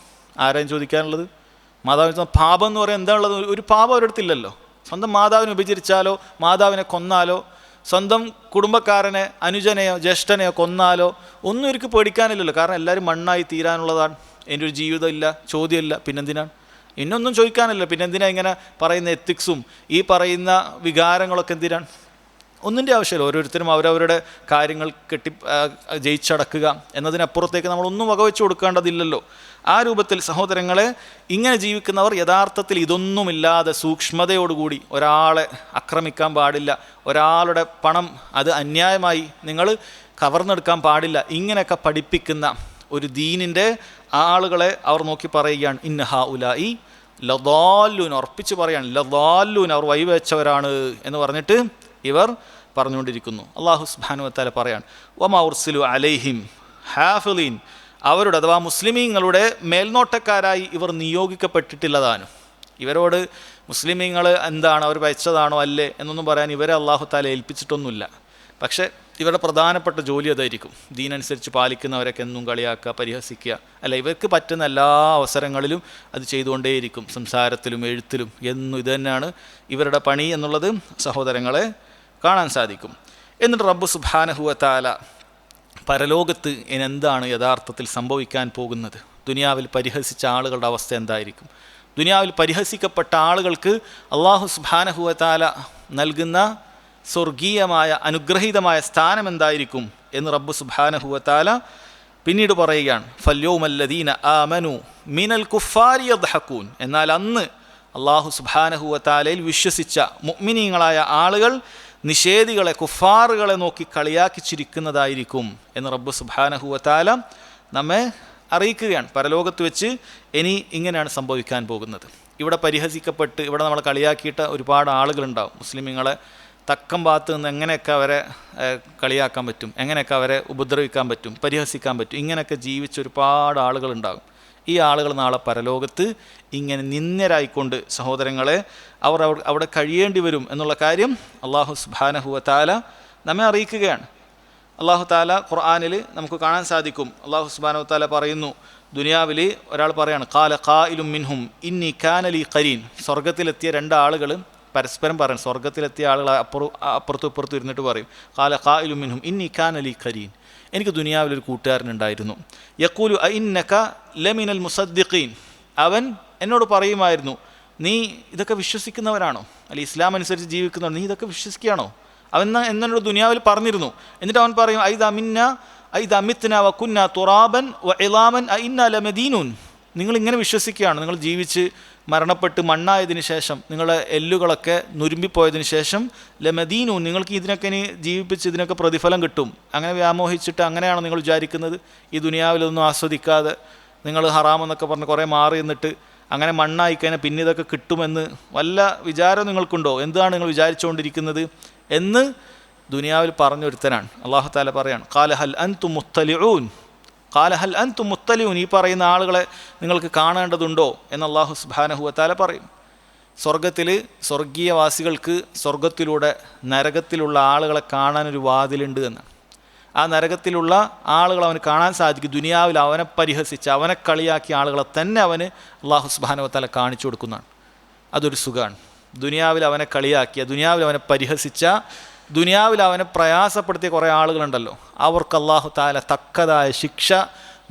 ആരെയും ചോദിക്കാനുള്ളത്? മാതാവിന് പാപം എന്ന് പറയാൻ എന്താ ഉള്ളത്? ഒരു പാപം അവരെടുത്തില്ലല്ലോ. സ്വന്തം മാതാവിനെ ഉപചരിച്ചാലോ മാതാവിനെ കൊന്നാലോ സ്വന്തം കുടുംബക്കാരനെ അനുജനെയോ ജ്യേഷ്ഠനെയോ കൊന്നാലോ ഒന്നും ഇവർക്ക് പേടിക്കാനില്ലല്ലോ. കാരണം എല്ലാവരും മണ്ണായി തീരാനുള്ളതാണ്. എൻ്റെ ഒരു ജീവിതമില്ല, ചോദ്യമില്ല, പിന്നെന്തിനാണ്? ഇന്നൊന്നും ചോദിക്കാനില്ല. പിന്നെന്തിനാ ഇങ്ങനെ പറയുന്ന എത്തിക്സും ഈ പറയുന്ന വികാരങ്ങളൊക്കെ എന്തിനാണ്? ഒന്നിൻ്റെ ആവശ്യമില്ല. ഓരോരുത്തരും അവരവരുടെ കാര്യങ്ങൾ ജയിച്ചടക്കുക എന്നതിനപ്പുറത്തേക്ക് നമ്മളൊന്നും വകവെച്ച് കൊടുക്കേണ്ടതില്ലല്ലോ. ആ രൂപത്തിൽ സഹോദരങ്ങളെ, ഇങ്ങനെ ജീവിക്കുന്നവർ യഥാർത്ഥത്തിൽ ഇതൊന്നുമില്ലാതെ സൂക്ഷ്മതയോടുകൂടി ഒരാളെ ആക്രമിക്കാൻ പാടില്ല, ഒരാളുടെ പണം അത് അന്യായമായി നിങ്ങൾ കവർന്നെടുക്കാൻ പാടില്ല, ഇങ്ങനെയൊക്കെ പഠിപ്പിക്കുന്ന ഒരു ദീനിൻ്റെ ആളുകളെ അവർ നോക്കി പറയുകയാണ് ഇന്ന ഹൗലാഇ ലദാല്ലൂൻ, ഉറപ്പിച്ച് പറയാണ് ലദാല്ലൂൻ, അവർ വഴിവെച്ചവരാണ് എന്ന് പറഞ്ഞിട്ട് ഇവർ പറഞ്ഞുകൊണ്ടിരിക്കുന്നു. അല്ലാഹു സുബ്ഹാനഹു വതആല പറയാണ് വമാ ഉർസിലു അലൈഹിം ഹാഫിളീൻ, അവരുടെ അഥവാ മുസ്ലിമീങ്ങളുടെ മേൽനോട്ടക്കാരായി ഇവർ നിയോഗിക്കപ്പെട്ടിട്ടില്ലതാനും. ഇവരോട് മുസ്ലിമീങ്ങൾ എന്താണ്, അവർ വെച്ചതാണോ അല്ലേ എന്നൊന്നും പറയാൻ ഇവരെ അല്ലാഹു തആല ഏൽപ്പിച്ചിട്ടൊന്നുമില്ല. പക്ഷേ ഇവരുടെ പ്രധാനപ്പെട്ട ജോലി അതായിരിക്കും. ദീനനുസരിച്ച് പാലിക്കുന്നവരൊക്കെ എന്നും കളിയാക്കുക, പരിഹസിക്കുക. അല്ല, ഇവർക്ക് പറ്റുന്ന എല്ലാ അവസരങ്ങളിലും അത് ചെയ്തുകൊണ്ടേയിരിക്കും. സംസാരത്തിലും എഴുത്തിലും എന്നും ഇത് തന്നെയാണ് ഇവരുടെ പണി എന്നുള്ളത് സഹോദരങ്ങളെ കാണാൻ സാധിക്കും. എന്നിട്ട് റബ്ബ് സുബ്ഹാനഹു വതആല പരലോകത്ത് ഇനെന്താണ് യഥാർത്ഥത്തിൽ സംഭവിക്കാൻ പോകുന്നത്, ദുനിയാവിൽ പരിഹസിച്ച ആളുകളുടെ അവസ്ഥ എന്തായിരിക്കും, ദുനിയാവിൽ പരിഹസിക്കപ്പെട്ട ആളുകൾക്ക് അല്ലാഹു സുബ്ഹാനഹു വതആല നൽകുന്ന സ്വർഗീയമായ അനുഗ്രഹീതമായ സ്ഥാനം എന്തായിരിക്കും എന്ന് റബ്ബ് സുബ്ഹാനഹു വതആല പിന്നീട് പറയുകയാണ്. ഫല്യൗമല്ലദീന ആമനു മിനൽ കുഫാരി യദ്ഹഖൂൻ, എന്നാൽ അന്ന് അല്ലാഹു സുബ്ഹാനഹു വതആലയിൽ വിശ്വസിച്ച മുഅ്മിനീങ്ങളായ ആളുകൾ നിഷേധികളെ, കുഫാറുകളെ നോക്കി കളിയാക്കി ചിരിക്കുന്നതായിരിക്കും എന്ന് റബ്ബ് സുബ്ഹാനഹു വതആല നമ്മെ അറിയിക്കുകയാണ്. പരലോകത്ത് വെച്ച് ഇനി ഇങ്ങനെയാണ് സംഭവിക്കാൻ പോകുന്നത്. ഇവിടെ പരിഹസിക്കപ്പെട്ട് ഇവിടെ നമ്മളെ കളിയാക്കിയിട്ട് ഒരുപാട് ആളുകളുണ്ടാവും. മുസ്ലിമീങ്ങളെ തക്കം ഭാഗത്ത് നിന്ന് എങ്ങനെയൊക്കെ അവരെ കളിയാക്കാൻ പറ്റും, എങ്ങനെയൊക്കെ അവരെ ഉപദ്രവിക്കാൻ പറ്റും, പരിഹസിക്കാൻ പറ്റും, ഇങ്ങനെയൊക്കെ ജീവിച്ച ഒരുപാട് ആളുകളുണ്ടാകും. ഈ ആളുകൾ നാളെ പരലോകത്ത് ഇങ്ങനെ നിന്ദ്യരായിക്കൊണ്ട് സഹോദരങ്ങളെ അവർ അവിടെ കഴിയേണ്ടി വരും എന്നുള്ള കാര്യം അല്ലാഹു സുബ്ഹാനഹു വതആല നമ്മെ അറിയിക്കുകയാണ്. അല്ലാഹു തആല ഖുർആനിൽ നമുക്ക് കാണാൻ സാധിക്കും. അല്ലാഹു സുബ്ഹാനഹു വതആല പറയുന്നു, ദുനിയാവിൽ ഒരാൾ പറയാണ് ഖാല ഖായിലും മിൻഹും ഇന്നി കാന ലി ഖരീൻ, സ്വർഗ്ഗത്തിലെത്തിയ രണ്ട് ആളുകൾ പരസ്പരം പറയും. സ്വർഗ്ഗത്തിലെത്തിയ ആളുകൾ അപ്പുറത്തും ഇപ്പുറത്തും ഇരുന്നിട്ട് പറയും ഖാല ഖായിലും മിൻഹും ഇന്നി കാന ലി ഖരീൻ, എനിക്ക് ദുനിയാവിലൊരു കൂട്ടുകാരനുണ്ടായിരുന്നു. യഖൂലു അഇന്നക ലമിനൽ മുസദ്ദിഖീൻ, അവൻ എന്നോട് പറയുമായിരുന്നു നീ ഇതൊക്കെ വിശ്വസിക്കുന്നവരാണോ, അല്ലെ ഇസ്ലാം അനുസരിച്ച് ജീവിക്കുന്നവർ, നീ ഇതൊക്കെ വിശ്വസിക്കുകയാണോ? അവൻ എന്നോട് ദുനിയാവിൽ പറഞ്ഞിരുന്നു. എന്നിട്ട് അവൻ പറയും ഐദ മിത്ന വ കുന്ന തുറാബൻ വ ഇളാമൻ അഇന്നാ ലമദീനൂൻ, നിങ്ങളിങ്ങനെ വിശ്വസിക്കുകയാണ്, നിങ്ങൾ ജീവിച്ച് മരണപ്പെട്ട് മണ്ണായതിന് ശേഷം നിങ്ങളുടെ എല്ലുകളൊക്കെ നുരുമ്പിപ്പോയതിന് ശേഷം ലമദീനൂൻ, നിങ്ങൾക്ക് ഇതിനൊക്കെ ഇനി ജീവിപ്പിച്ച് ഇതിനൊക്കെ പ്രതിഫലം കിട്ടും, അങ്ങനെ വ്യാമോഹിച്ചിട്ട് അങ്ങനെയാണോ നിങ്ങൾ വിചാരിക്കുന്നത്? ഈ ദുനിയാവിലൊന്നും ആസ്വദിക്കാതെ നിങ്ങൾ ഹറാമെന്നൊക്കെ പറഞ്ഞ് കുറേ മാറി നിന്നിട്ട് അങ്ങനെ മണ്ണായി കഴിഞ്ഞാൽ പിന്നെ ഇതൊക്കെ കിട്ടുമെന്ന് വല്ല വിചാരം നിങ്ങൾക്കുണ്ടോ? എന്താണ് നിങ്ങൾ വിചാരിച്ചുകൊണ്ടിരിക്കുന്നത് എന്ന് ദുനിയാവിൽ പറഞ്ഞൊരുത്തനാണ്. അല്ലാഹു തആല പറയാണ് ഖാല ഹൽ അൻതും മുത്തലിഊൻ, ഖാല ഹൽ അൻതും മുത്തലിഊൻ, ഈ പറയുന്ന ആളുകളെ നിങ്ങൾക്ക് കാണേണ്ടതുണ്ടോ എന്ന് അല്ലാഹു സുബ്ഹാനഹു വതആല പറയും. സ്വർഗത്തിൽ സ്വർഗീയവാസികൾക്ക് സ്വർഗത്തിലൂടെ നരകത്തിലുള്ള ആളുകളെ കാണാനൊരു വാതിലുണ്ട് എന്ന്. ആ നരകത്തിലുള്ള ആളുകൾ അവന് കാണാൻ സാധിക്കും. ദുനിയാവിൽ അവനെ പരിഹസിച്ച് അവനെ കളിയാക്കിയ ആളുകളെ തന്നെ അവന് അല്ലാഹു സുബ്ഹാനഹു വതആല കാണിച്ചു കൊടുക്കുന്നതാണ്. അതൊരു സുഖമാണ്. ദുനിയാവിൽ അവനെ കളിയാക്കിയ, ദുനിയാവിൽ അവനെ പരിഹസിച്ച, ദുനിയാവിൽ അവനെ പ്രയാസപ്പെടുത്തിയ കുറേ ആളുകളുണ്ടല്ലോ, അവർക്ക് അല്ലാഹു തആല തക്കതായ ശിക്ഷ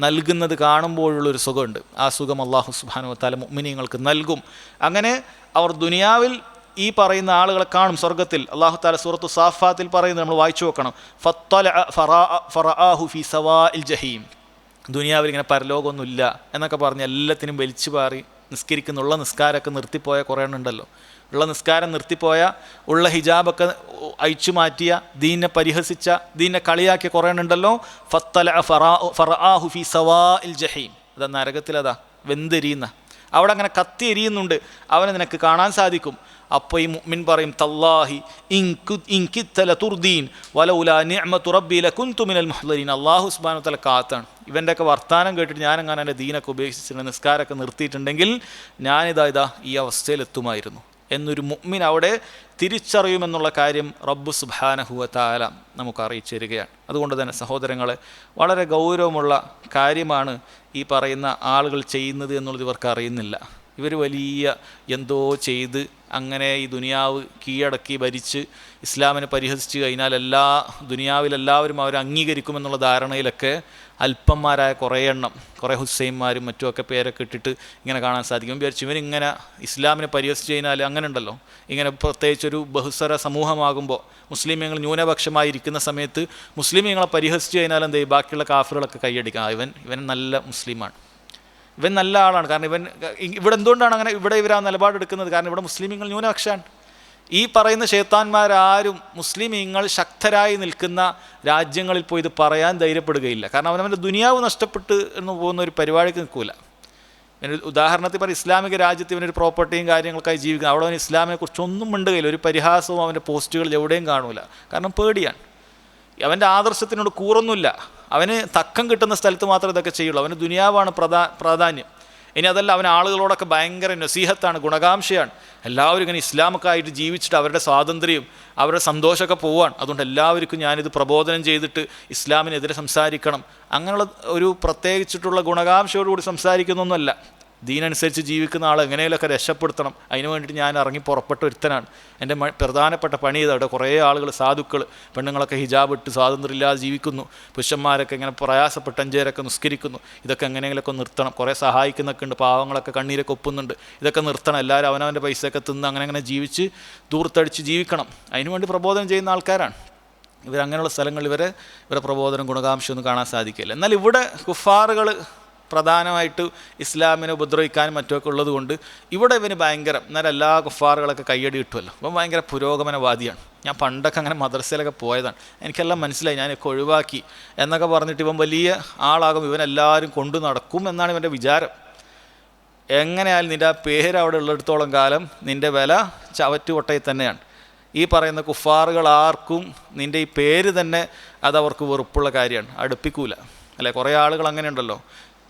നൽകുന്നത് കാണുമ്പോഴുള്ളൊരു സുഖമുണ്ട്. ആ സുഖം അല്ലാഹു സുബ്ഹാനഹു വതആല മുഅ്മിനീങ്ങൾക്ക് നൽകും. അങ്ങനെ അവർ ദുനിയാവിൽ ഈ പറയുന്ന ആളുകളെ കാണും സ്വർഗത്തിൽ. അല്ലാഹു തആല സൂറത്തു സാഫാത്തിൽ പറയുന്നത് നമ്മൾ വായിച്ചു നോക്കണം. ഫത്തലഅ ഫറആഹു ഫീ സവാഇൽ ജഹീം. ദുനിയാവിൽ ഇങ്ങനെ പരലോകമൊന്നുമില്ല എന്നൊക്കെ പറഞ്ഞ് എല്ലാത്തിനും വലിച്ചു പാറി നിസ്കരിക്കുന്നുള്ള നിസ്കാരമൊക്കെ നിർത്തിപ്പോയ കുറേ എണ്ണുണ്ടല്ലോ. ഉള്ള നിസ്കാരം നിർത്തിപ്പോയ, ഉള്ള ഹിജാബൊക്കെ അയച്ചു മാറ്റിയ, ദീനെ പരിഹസിച്ച, ദീനെ കളിയാക്കിയ കുറേ എണ്ണുണ്ടല്ലോ. ഫത്തലഅ ഫറആഹു ഫീ സവാഇൽ ജഹീം. അതാ നരകത്തിലതാ വെന്തെരിയുന്ന, അവിടെ അങ്ങനെ കത്തി എരിയുന്നുണ്ട്, അവനെ നിനക്ക് കാണാൻ സാധിക്കും. അപ്പോൾ ഈ മുഅ്മിൻ പറയും, തല്ലാഹി ഇൻ കിത്ത ലതുർദീൻ വലൗലാ നിഅമതു റബ്ബി ലകുൻതു മിനൽ മുഹ്ളരീൻ. അല്ലാഹു സുബ്ഹാനഹു വ തആല കാത്താണ്. ഇവൻ്റെയൊക്കെ വർത്താനം കേട്ടിട്ട് ഞാനെങ്ങനെ എൻ്റെ ദീനൊക്കെ ഉപേക്ഷിച്ചിട്ടുണ്ട്, നിസ്കാരമൊക്കെ നിർത്തിയിട്ടുണ്ടെങ്കിൽ ഞാനിതാ ഈ അവസ്ഥയിലെത്തുമായിരുന്നു എന്നൊരു മുഅ്മിൻ അവിടെ തിരിച്ചറിയുമെന്നുള്ള കാര്യം റബ്ബ് സുബ്ഹാനഹു വ തആല നമുക്ക് അറിയിച്ചു തരികയാണ്. അതുകൊണ്ട് തന്നെ സഹോദരങ്ങളെ, വളരെ ഗൗരവമുള്ള കാര്യമാണ് ഈ പറയുന്ന ആളുകൾ ചെയ്യുന്നത് എന്നുള്ളത് ഇവർക്ക് അറിയുന്നില്ല. ഇവർ വലിയ എന്തോ ചെയ്ത് അങ്ങനെ ഈ ദുനിയാവ് കീഴടക്കി ഭരിച്ച് ഇസ്ലാമിനെ പരിഹസിച്ച് കഴിഞ്ഞാൽ ദുനിയാവിലെല്ലാവരും അവർ അംഗീകരിക്കുമെന്നുള്ള ധാരണയിലൊക്കെ അല്പന്മാരായ കുറേ എണ്ണം, കുറേ ഹുസൈന്മാരും മറ്റുമൊക്കെ പേരൊക്കെ ഇട്ടിട്ട് ഇങ്ങനെ കാണാൻ സാധിക്കും. വിചാരിച്ചു ഇവനിങ്ങനെ ഇസ്ലാമിനെ പരിഹസിച്ച് കഴിഞ്ഞാൽ അങ്ങനെ ഉണ്ടല്ലോ, ഇങ്ങനെ പ്രത്യേകിച്ചൊരു ബഹുസ്വര സമൂഹമാകുമ്പോൾ മുസ്ലിമീങ്ങൾ ന്യൂനപക്ഷമായിരിക്കുന്ന സമയത്ത് മുസ്ലിമീങ്ങളെ പരിഹസിച്ച് കഴിഞ്ഞാൽ എന്ത് ചെയ്യും, ബാക്കിയുള്ള കാഫിറുകളൊക്കെ കൈയടിക്കുക. ഇവൻ നല്ല മുസ്ലിമാണ്, ഇവൻ നല്ല ആളാണ്. കാരണം ഇവിടെ എന്തുകൊണ്ടാണ് അങ്ങനെ ഇവർ ആ നിലപാടെടുക്കുന്നത്? കാരണം ഇവിടെ മുസ്ലിമീങ്ങൾ ന്യൂനപക്ഷമാണ്. ഈ പറയുന്ന ശൈത്താന്മാരാരും മുസ്ലിമീങ്ങൾ ശക്തരായി നിൽക്കുന്ന രാജ്യങ്ങളിൽ പോയി ഇത് പറയാൻ ധൈര്യപ്പെടുകയില്ല. കാരണം അവനവൻ്റെ ദുനിയാവ് നഷ്ടപ്പെട്ട് എന്ന് പോകുന്ന ഒരു പരിപാടിക്ക് നിൽക്കില്ല. ഉദാഹരണത്തിൽ പറയും, ഇസ്ലാമിക രാജ്യത്ത് ഇവനൊരു പ്രോപ്പർട്ടിയും കാര്യങ്ങൾക്കായി ജീവിക്കുന്നത്, അവിടെ അവൻ ഇസ്ലാമിനെ കുറിച്ചൊന്നും മിണ്ടുകയില്ല, ഒരു പരിഹാസവും അവൻ്റെ പോസ്റ്റുകളിൽ എവിടെയും കാണില്ല. കാരണം പേടിയാണ്. അവൻ്റെ ആദർശത്തിനോട് കൂറൊന്നുമില്ല. അവന് തക്കം കിട്ടുന്ന സ്ഥലത്ത് മാത്രമേ ഇതൊക്കെ ചെയ്യുള്ളൂ. അവന് ദുനിയാവാണ് പ്രാധാന്യം. ഇനി അതല്ല, അവൻ ആളുകളോടൊക്കെ ഭയങ്കര നസീഹത്താണ്, ഗുണകാംക്ഷയാണ്. എല്ലാവരും ഇങ്ങനെ ഇസ്ലാമൊക്കെ ആയിട്ട് ജീവിച്ചിട്ട് അവരുടെ സ്വാതന്ത്ര്യവും അവരുടെ സന്തോഷമൊക്കെ പോവാണ്. അതുകൊണ്ട് എല്ലാവർക്കും ഞാനിത് പ്രബോധനം ചെയ്തിട്ട് ഇസ്ലാമിനെതിരെ സംസാരിക്കണം, അങ്ങനെയുള്ള ഒരു പ്രത്യേകിച്ചിട്ടുള്ള ഗുണകാംക്ഷയോടുകൂടി സംസാരിക്കുന്നൊന്നുമല്ല. ദീനനുസരിച്ച് ജീവിക്കുന്ന ആൾ എങ്ങനെയൊക്കെ രക്ഷപ്പെടുത്തണം, അതിനു വേണ്ടിയിട്ട് ഞാൻ ഇറങ്ങി പുറപ്പെട്ട ഒരുത്തനാണ്. എൻ്റെ പ്രധാനപ്പെട്ട പണി ചെയ്ത് അവിടെ കുറേ ആളുകൾ, സാധുക്കൾ, പെണ്ണുങ്ങളൊക്കെ ഹിജാബ് ഇട്ട് സ്വാതന്ത്ര്യമില്ലാതെ ജീവിക്കുന്നു, പുരുഷന്മാരൊക്കെ ഇങ്ങനെ പ്രയാസപ്പെട്ട് അഞ്ചേരൊക്കെ നിസ്കരിക്കുന്നു. ഇതൊക്കെ എങ്ങനെയെങ്കിലൊക്കെ നിർത്തണം. കുറേ സഹായിക്കുന്നൊക്കെ ഉണ്ട്, പാവങ്ങളൊക്കെ കണ്ണീരൊക്കെ ഒപ്പുന്നുണ്ട്. ഇതൊക്കെ നിർത്തണം. എല്ലാവരും അവനവൻ്റെ പൈസയൊക്കെ തിന്ന് അങ്ങനെ ജീവിച്ച് ദൂർത്തടിച്ച് ജീവിക്കണം. അതിനുവേണ്ടി പ്രബോധനം ചെയ്യുന്ന ആൾക്കാരാണ് ഇവരങ്ങനെയുള്ള സ്ഥലങ്ങളിൽ. ഇവരെ പ്രബോധനം ഗുണകാംക്ഷയൊന്നും കാണാൻ സാധിക്കില്ല. എന്നാൽ ഇവിടെ കുഫാറുകൾ പ്രധാനമായിട്ട് ഇസ്ലാമിനെ ഉപദ്രവിക്കാനും മറ്റുമൊക്കെ ഉള്ളത് കൊണ്ട് ഇവിടെ ഇവന് ഭയങ്കര, എന്നാൽ എല്ലാ കുഫാറുകളൊക്കെ കയ്യടി കിട്ടുമല്ലോ, ഇവൻ ഭയങ്കര പുരോഗമനവാദിയാണ്. ഞാൻ പണ്ടൊക്കെ അങ്ങനെ മദ്രസയിലൊക്കെ പോയതാണ്, എനിക്കെല്ലാം മനസ്സിലായി, ഞാനൊക്കെ ഒഴിവാക്കി എന്നൊക്കെ പറഞ്ഞിട്ട് ഇവൻ വലിയ ആളാകും, ഇവനെല്ലാവരും കൊണ്ടു നടക്കും എന്നാണ് ഇവൻ്റെ വിചാരം. എങ്ങനെയായാലും നിൻ്റെ ആ പേര് അവിടെ ഉള്ളിടത്തോളം കാലം നിൻ്റെ വില ചവറ്റുകൊട്ടയിൽ തന്നെയാണ്. ഈ പറയുന്ന കുഫാറുകൾ ആർക്കും നിൻ്റെ ഈ പേര് തന്നെ അതവർക്ക് വെറുപ്പുള്ള കാര്യമാണ്, അടുപ്പിക്കൂല. അല്ലേ, കുറേ ആളുകൾ അങ്ങനെ ഉണ്ടല്ലോ.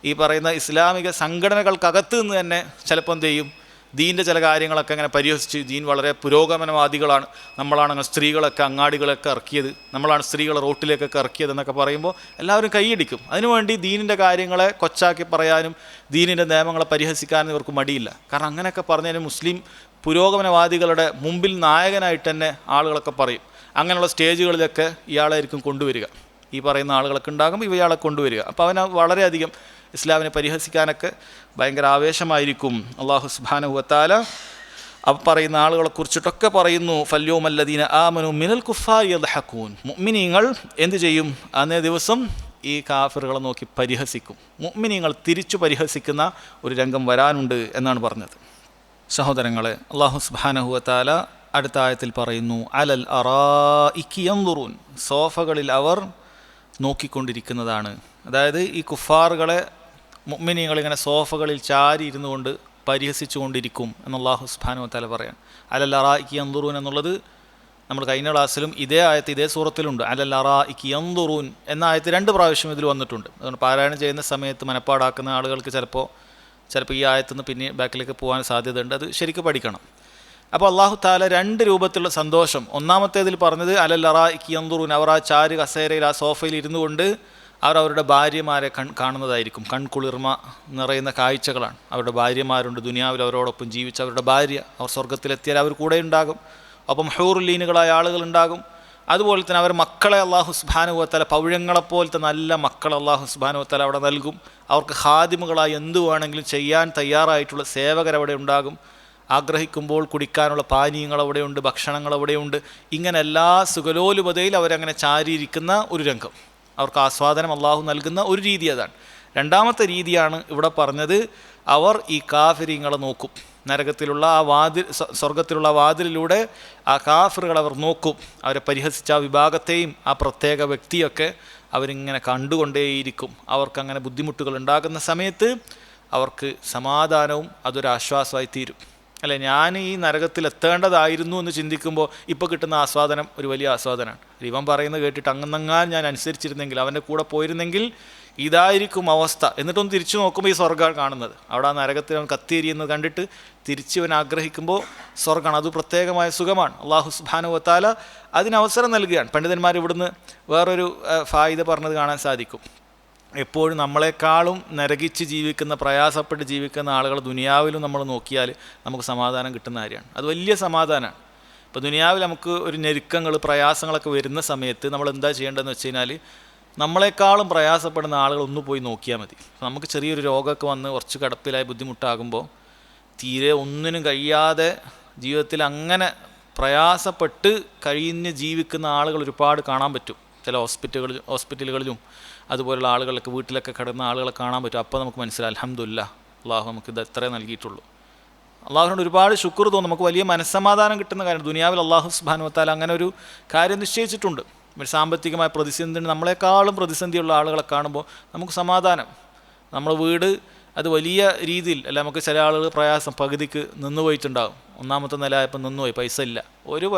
ഈ പറയുന്ന ഇസ്ലാമിക സംഘടനകൾക്കകത്ത് നിന്ന് തന്നെ ചിലപ്പോൾ എന്ത് ചെയ്യും, ദീൻ്റെ ചില കാര്യങ്ങളൊക്കെ അങ്ങനെ പരിഹസിച്ച്, ദീൻ വളരെ പുരോഗമനവാദികളാണ്, നമ്മളാണ് അങ്ങനെ സ്ത്രീകളൊക്കെ അങ്ങാടികളൊക്കെ ഇറക്കിയത്, നമ്മളാണ് സ്ത്രീകളെ റോട്ടിലേക്കൊക്കെ ഇറക്കിയത് എന്നൊക്കെ പറയുമ്പോൾ എല്ലാവരും കൈയടിക്കും. അതിനുവേണ്ടി ദീനിൻ്റെ കാര്യങ്ങളെ കൊച്ചാക്കി പറയാനും ദീനിൻ്റെ നിയമങ്ങളെ പരിഹസിക്കാനും ഇവർക്ക് മടിയില്ല. കാരണം അങ്ങനെയൊക്കെ പറഞ്ഞതിന് മുസ്ലിം പുരോഗമനവാദികളുടെ മുമ്പിൽ നായകനായിട്ട് തന്നെ ആളുകളൊക്കെ പറയും. അങ്ങനെയുള്ള സ്റ്റേജുകളിലൊക്കെ ഇയാളായിരിക്കും കൊണ്ടുവരിക. ഈ പറയുന്ന ആളുകളൊക്കെ ഉണ്ടാകുമ്പോൾ ഇവയാളെ കൊണ്ടുവരിക. അപ്പോൾ അവന് വളരെയധികം ഇസ്ലാമിനെ പരിഹസിക്കാനൊക്കെ ഭയങ്കര ആവേശമായിരിക്കും. അല്ലാഹു സുബ്ഹാനഹു വ തആല പറയുന്ന ആളുകളെ കുറിച്ചിട്ടൊക്കെ പറയുന്നു, ഫല്യൗമല്ലദീന ആമനു മിനൽ കുഫാരി യദ്ഹഖൂൻ. മുഅ്മിനീങ്ങൾ എന്ത് ചെയ്യും? അന്നേ ദിവസം ഈ കാഫിറുകളെ നോക്കി പരിഹസിക്കും. മുഅ്മിനീങ്ങൾ തിരിച്ചു പരിഹസിക്കുന്ന ഒരു രംഗം വരാനുണ്ട് എന്നാണ് പറഞ്ഞത്. സഹോദരങ്ങളെ, അല്ലാഹു സുബ്ഹാനഹു വ തആല അടുത്ത ആയത്തിൽ പറയുന്നു, അലൽ അറാഇകി യൻദുറൂൻ. സോഫകളിൽ അവർ നോക്കിക്കൊണ്ടിരിക്കുന്നതാണ്. അതായത് ഈ കുഫാറുകളെ മുഅ്മിനീങ്ങളിങ്ങനെ സോഫകളിൽ ചാരി ഇരുന്നു കൊണ്ട് പരിഹസിച്ചു കൊണ്ടിരിക്കും എന്ന് അല്ലാഹു സുബ്ഹാനഹു വ തആല പറയാൻ. അലൽ അറാഇകി യൻദുറൂൻ എന്നുള്ളത് നമ്മൾ കഴിഞ്ഞ ക്ലാസ്സിലും ഇതേ ആയത്ത് ഇതേ സൂറത്തിലുണ്ട്. അലൽ അറാഇകി യൻദുറൂൻ എന്ന ആയത്ത് 2 പ്രാവശ്യം ഇതിൽ വന്നിട്ടുണ്ട്. അതുകൊണ്ട് പാരായണം ചെയ്യുന്ന സമയത്ത് മനപ്പാടാക്കുന്ന ആളുകൾക്ക് ചിലപ്പോൾ ഈ ആയത്തുനിന്ന് പിന്നെ ബാക്കിലേക്ക് പോകാൻ സാധ്യതയുണ്ട്. അത് ശരിക്കും പഠിക്കണം. അപ്പോൾ അല്ലാഹു തആല 2 രൂപത്തിലുള്ള സന്തോഷം. ഒന്നാമത്തേതിൽ പറഞ്ഞത് അലൽ അറാഇകി യൻദുറൂൻ, അവർ ആ ചാരു കസേരയിൽ ആ സോഫയിൽ ഇരുന്നു കൊണ്ട് അവർ അവരുടെ ഭാര്യമാരെ കാണുന്നതായിരിക്കും. കൺകുളിർമ നിറയുന്ന കാഴ്ചകളാണ്. അവരുടെ ഭാര്യമാരുണ്ട്, ദുനിയാവിൽ അവരോടൊപ്പം ജീവിച്ച അവരുടെ ഭാര്യ, അവർ സ്വർഗത്തിലെത്തിയാൽ അവർ കൂടെ ഉണ്ടാകും. ഒപ്പം ഹൂറുല്ലീനുകളായ ആളുകളുണ്ടാകും. അതുപോലെ തന്നെ അവർ മക്കളെ അല്ലാഹു സുബ്ഹാനഹു വ തആല, പവിഴങ്ങളെപ്പോലത്തെ നല്ല മക്കളെ അല്ലാഹു സുബ്ഹാനഹു വ തആല അവിടെ നൽകും. അവർക്ക് ഖാദിമുകളായി എന്ത് വേണമെങ്കിലും ചെയ്യാൻ തയ്യാറായിട്ടുള്ള സേവകരവിടെ ഉണ്ടാകും. ആഗ്രഹിക്കുമ്പോൾ കുടിക്കാനുള്ള പാനീയങ്ങൾ അവിടെയുണ്ട്, ഭക്ഷണങ്ങൾ അവിടെയുണ്ട്. ഇങ്ങനെ എല്ലാ സുഖലോലുപതയിൽ അവരങ്ങനെ ചാരിയിരിക്കുന്ന ഒരു രംഗം, അവർക്ക് ആസ്വാദനം അള്ളാഹു നൽകുന്ന ഒരു രീതി അതാണ്. രണ്ടാമത്തെ രീതിയാണ് ഇവിടെ പറഞ്ഞത്, അവർ ഈ കാഫിരിങ്ങളെ നോക്കും. നരകത്തിലുള്ള ആ വാതിൽ, സ്വർഗത്തിലുള്ള വാതിലിലൂടെ ആ കാഫിറുകൾ അവർ നോക്കും. അവരെ പരിഹസിച്ച ആ വിഭാഗത്തെയും ആ പ്രത്യേക വ്യക്തിയൊക്കെ അവരിങ്ങനെ കണ്ടുകൊണ്ടേയിരിക്കും. അവർക്കങ്ങനെ ബുദ്ധിമുട്ടുകൾ ഉണ്ടാകുന്ന സമയത്ത് അവർക്ക് സമാധാനവും അതൊരാശ്വാസമായി തീരും. അല്ലെ, ഞാൻ ഈ നരകത്തിൽ എത്തേണ്ടതായിരുന്നു എന്ന് ചിന്തിക്കുമ്പോൾ ഇപ്പോൾ കിട്ടുന്ന ആസ്വാദനം ഒരു വലിയ ആസ്വാദനമാണ്. ഇവൻ പറയുന്നത് കേട്ടിട്ട് അങ്ങനെങ്ങാൻ ഞാൻ അനുസരിച്ചിരുന്നെങ്കിൽ, അവൻ്റെ കൂടെ പോയിരുന്നെങ്കിൽ ഇതായിരിക്കും അവസ്ഥ. എന്നിട്ടൊന്ന് തിരിച്ചു നോക്കുമ്പോൾ ഈ സ്വർഗ്ഗമാണ് കാണുന്നത്. അവിടെ ആ നരകത്തിൽ അവൻ കത്തിയെരിയുന്നത് കണ്ടിട്ട് തിരിച്ച് അവൻ ആഗ്രഹിക്കുമ്പോൾ സ്വർഗ്ഗമാണ്. അത് പ്രത്യേകമായ സുഖമാണ്. അള്ളാഹു സുബ്ഹാനഹു വ തആല അതിനവസരം നൽകുകയാണ്. പണ്ഡിതന്മാർ ഇവിടുന്ന് വേറൊരു ഫായിദ പറഞ്ഞത് കാണാൻ സാധിക്കും. എപ്പോഴും നമ്മളെക്കാളും നരകിച്ച് ജീവിക്കുന്ന, പ്രയാസപ്പെട്ട് ജീവിക്കുന്ന ആളുകൾ ദുനിയാവിലും നമ്മൾ നോക്കിയാൽ നമുക്ക് സമാധാനം കിട്ടുന്ന കാര്യമാണ്. അത് വലിയ സമാധാനമാണ്. ഇപ്പോൾ ദുനിയാവിൽ നമുക്ക് ഒരു ഞെരുക്കങ്ങൾ, പ്രയാസങ്ങളൊക്കെ വരുന്ന സമയത്ത് നമ്മൾ എന്താ ചെയ്യേണ്ടതെന്ന് വെച്ച് കഴിഞ്ഞാൽ, നമ്മളെക്കാളും പ്രയാസപ്പെടുന്ന ആളുകൾ ഒന്ന് പോയി നോക്കിയാൽ മതി. നമുക്ക് ചെറിയൊരു രോഗമൊക്കെ വന്ന് കുറച്ച് കിടപ്പിലായി ബുദ്ധിമുട്ടാകുമ്പോൾ തീരെ ഒന്നിനും കഴിയാതെ ജീവിതത്തിൽ അങ്ങനെ പ്രയാസപ്പെട്ട് കഴിഞ്ഞ് ജീവിക്കുന്ന ആളുകൾ ഒരുപാട് കാണാൻ പറ്റും. ചില ഹോസ്പിറ്റലുകളിലും അതുപോലുള്ള ആളുകളൊക്കെ വീട്ടിലൊക്കെ കിടന്ന ആളുകളെ കാണാൻ പറ്റും. അപ്പോൾ നമുക്ക് മനസ്സിലായി അൽഹംദുലില്ലാ, അള്ളാഹു നമുക്കിത് എത്രേ നൽകിയിട്ടുള്ളൂ. അള്ളാഹുവിനോട് ഒരുപാട് ശുക്ർ തോന്നും. നമുക്ക് വലിയ മനസ്സമാധാനം കിട്ടുന്ന കാര്യം. ദുനിയാവിൽ അള്ളാഹു സുബ്ഹാനഹു വ തആല അങ്ങനെ ഒരു കാര്യം നിശ്ചയിച്ചിട്ടുണ്ട്. സാമ്പത്തികമായ പ്രതിസന്ധി, നമ്മളെക്കാളും പ്രതിസന്ധിയുള്ള ആളുകളെ കാണുമ്പോൾ നമുക്ക് സമാധാനം. നമ്മുടെ വീട് അത് വലിയ രീതിയിൽ അല്ല, നമുക്ക് ചില ആളുകൾ പ്രയാസം പകുതിക്ക് നിന്നുപോയിട്ടുണ്ടാകും. ഒന്നാമത്തെ നിലയായപ്പോൾ നിന്നുപോയി, പൈസ ഇല്ല, ഒരു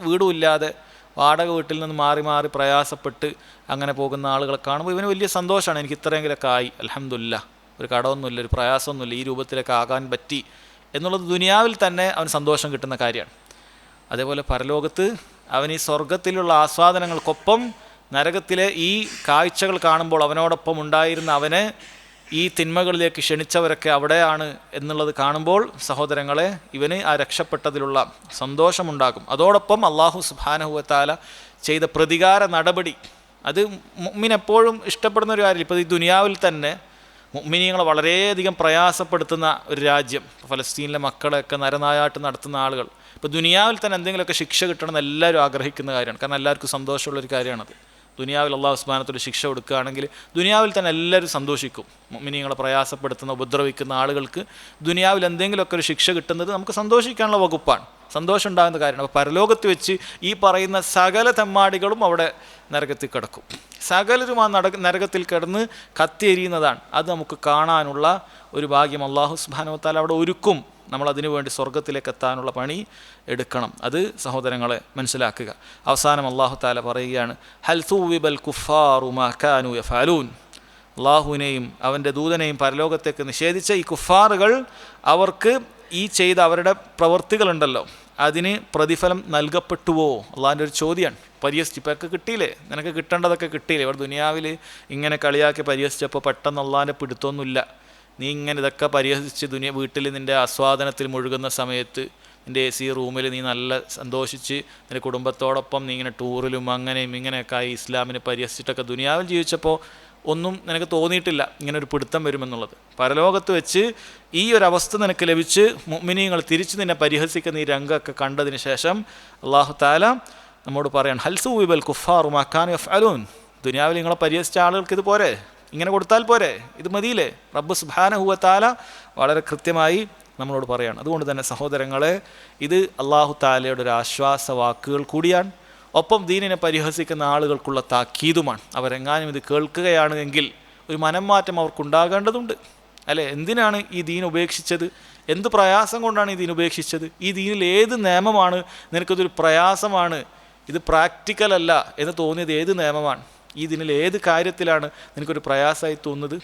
വീടും ഇല്ലാതെ വാടക വീട്ടിൽ നിന്ന് മാറി മാറി പ്രയാസപ്പെട്ട് അങ്ങനെ പോകുന്ന ആളുകളെ കാണുമ്പോൾ ഇവന് വലിയ സന്തോഷമാണ്. എനിക്ക് ഇത്രയെങ്കിലൊക്കെ ആയി, അൽഹംദുലില്ലാ, ഒരു കടമൊന്നുമില്ല, ഒരു പ്രയാസമൊന്നുമില്ല, ഈ രൂപത്തിലൊക്കെ ആകാൻ പറ്റി എന്നുള്ളത് ദുനിയാവിൽ തന്നെ അവന് സന്തോഷം കിട്ടുന്ന കാര്യമാണ്. അതേപോലെ പരലോകത്ത് അവൻ ഈ സ്വർഗത്തിലുള്ള ആസ്വാദനങ്ങൾക്കൊപ്പം നരകത്തിലെ ഈ കാഴ്ചകൾ കാണുമ്പോൾ അവനോടൊപ്പം ഉണ്ടായിരുന്ന അവനെ ഈ തിന്മകളിലേക്ക് ക്ഷണിച്ചവരൊക്കെ അവിടെയാണ് എന്നുള്ളത് കാണുമ്പോൾ സഹോദരങ്ങളെ, ഇവന് ആ രക്ഷപ്പെട്ടതിലുള്ള സന്തോഷമുണ്ടാകും. അതോടൊപ്പം അള്ളാഹു സുബ്ഹാനഹു വ തആല ചെയ്ത പ്രതികാര നടപടി, അത് മുഅ്മിൻ എപ്പോഴും ഇഷ്ടപ്പെടുന്ന ഒരു കാര്യം. ഇപ്പോൾ ഈ ദുനിയാവിൽ തന്നെ മുഅ്മിനീങ്ങളെ വളരെയധികം പ്രയാസപ്പെടുത്തുന്ന ഒരു രാജ്യം, ഫലസ്തീനിലെ മക്കളെയൊക്കെ നരനായാട്ട് നടത്തുന്ന ആളുകൾ, ഇപ്പോൾ ദുനിയാവിൽ തന്നെ എന്തെങ്കിലുമൊക്കെ ശിക്ഷ കിട്ടണമെന്ന് എല്ലാവരും ആഗ്രഹിക്കുന്ന കാര്യമാണ്. കാരണം എല്ലാവർക്കും സന്തോഷമുള്ളൊരു കാര്യമാണത്. ദുനിയാവിൽ അള്ളാഹു സുബ്ഹാനഹു ശിക്ഷ കൊടുക്കുകയാണെങ്കിൽ ദുനിയാവിൽ തന്നെ എല്ലാവരും സന്തോഷിക്കും. മുഅ്മിനീങ്ങളെ പ്രയാസപ്പെടുത്തുന്ന, ഉപദ്രവിക്കുന്ന ആളുകൾക്ക് ദുനിയാവിൽ എന്തെങ്കിലുമൊക്കെ ഒരു ശിക്ഷ കിട്ടുന്നത് നമുക്ക് സന്തോഷിക്കാനുള്ള വകുപ്പാണ്, സന്തോഷം ഉണ്ടാകുന്ന കാര്യമാണ്. അപ്പോൾ പരലോകത്ത് വെച്ച് ഈ പറയുന്ന സകല തെമ്മാടികളും അവിടെ നരകത്തിൽ കിടക്കും. സകലരും ആ നരകത്തിൽ കിടന്ന് കത്തിയെരിയുന്നതാണ്. അത് നമുക്ക് കാണാനുള്ള ഒരു ഭാഗ്യം അള്ളാഹു സുബ്ഹാനഹു വ തആല അവിടെ ഒരുക്കും. നമ്മൾ അതിനു വേണ്ടി സ്വർഗത്തിലേക്ക് എത്താനുള്ള പണി എടുക്കണം. അത് സഹോദരങ്ങളെ മനസ്സിലാക്കുക. അവസാനം അള്ളാഹു തആല പറയുകയാണ്, ഹൽ തുവിബൽ കുഫാറു മാ കാനൂ യഫഅലൂൻ. അള്ളാഹുവിനെയും അവൻ്റെ ദൂതനെയും പരലോകത്തേക്ക് നിഷേധിച്ച ഈ കുഫാറുകൾ, അവർക്ക് ഈ ചെയ്ത അവരുടെ പ്രവൃത്തികളുണ്ടല്ലോ അതിന് പ്രതിഫലം നൽകപ്പെട്ടുവോ? അള്ളാഹിൻ്റെ ഒരു ചോദ്യമാണ്. പരിഹസിച്ച് ഇപ്പൊക്കെ കിട്ടിയില്ലേ, നിനക്ക് കിട്ടേണ്ടതൊക്കെ കിട്ടിയില്ലേ? ഇവിടെ ദുനിയാവിൽ ഇങ്ങനെ കളിയാക്കി പരിഹസിച്ചപ്പോൾ പെട്ടെന്ന് അള്ളാഹിൻ്റെ പിടുത്തൊന്നുമില്ല. നീ ഇങ്ങനെ ഇതൊക്കെ പരിഹസിച്ച് വീട്ടിൽ നിൻ്റെ ആസ്വാദനത്തിൽ മുഴുകുന്ന സമയത്ത്, നിൻ്റെ AC റൂമിൽ നീ നല്ല സന്തോഷിച്ച് നിൻ്റെ കുടുംബത്തോടൊപ്പം നീ ഇങ്ങനെ ടൂറിലും അങ്ങനെയും ഇങ്ങനെയൊക്കെ ആയി ഇസ്ലാമിനെ പരിഹസിച്ചിട്ടൊക്കെ ദുനിയാവിൽ ജീവിച്ചപ്പോൾ ഒന്നും നിനക്ക് തോന്നിയിട്ടില്ല ഇങ്ങനെ ഒരു പിടുത്തം വരുമെന്നുള്ളത്. പരലോകത്ത് വെച്ച് ഈ ഒരു അവസ്ഥ നിനക്ക് ലഭിച്ച് മുഅ്മിനീങ്ങൾ തിരിച്ച് നിന്നെ പരിഹസിക്കുന്ന ഈ രംഗമൊക്കെ കണ്ടതിന് ശേഷം അല്ലാഹു തആല നമ്മോട് പറയാണ്, ഹൽ സുവിബൽ കുഫാറു മാ കാനൂ യഫ്അലൂൻ. ദുനിയാവിൽ നിങ്ങളെ പരിഹസിച്ച ആളുകൾക്ക് ഇത് പോരെ, ഇങ്ങനെ കൊടുത്താൽ പോരെ, ഇത് മതിയില്ലേ? റബ്ബ് സുബ്ഹാനഹു വ തആല വളരെ കൃത്യമായി നമ്മളോട് പറയാണ്. അതുകൊണ്ട് തന്നെ സഹോദരങ്ങളെ, ഇത് അല്ലാഹു തആലയുടെ ഒരു ആശ്വാസ വാക്കുകൾ കൂടിയാണ്. ഒപ്പം ദീനിനെ പരിഹസിക്കുന്ന ആളുകൾക്കുള്ള താക്കീതുമാണ്. അവരെങ്ങാനും ഇത് കേൾക്കുകയാണ് എങ്കിൽ ഒരു മനംമാറ്റം അവർക്കുണ്ടാകേണ്ടതുണ്ട്. അല്ലേ, എന്തിനാണ് ഈ ദീൻ ഉപേക്ഷിച്ചത്? എന്ത് പ്രയാസം കൊണ്ടാണ് ഈ ദീൻ ഉപേക്ഷിച്ചത്? ഈ ദീനിൽ ഏത് നിയമമാണ് നിനക്കതൊരു പ്രയാസമാണ്, ഇത് പ്രാക്ടിക്കൽ അല്ല എന്ന് തോന്നിയത് ഏത് നിയമമാണ്? ഈ ദീനിൽ ഏത് കാര്യത്തിലാണ് നിനക്കൊരു പ്രയാസമായി തോന്നുന്നത്?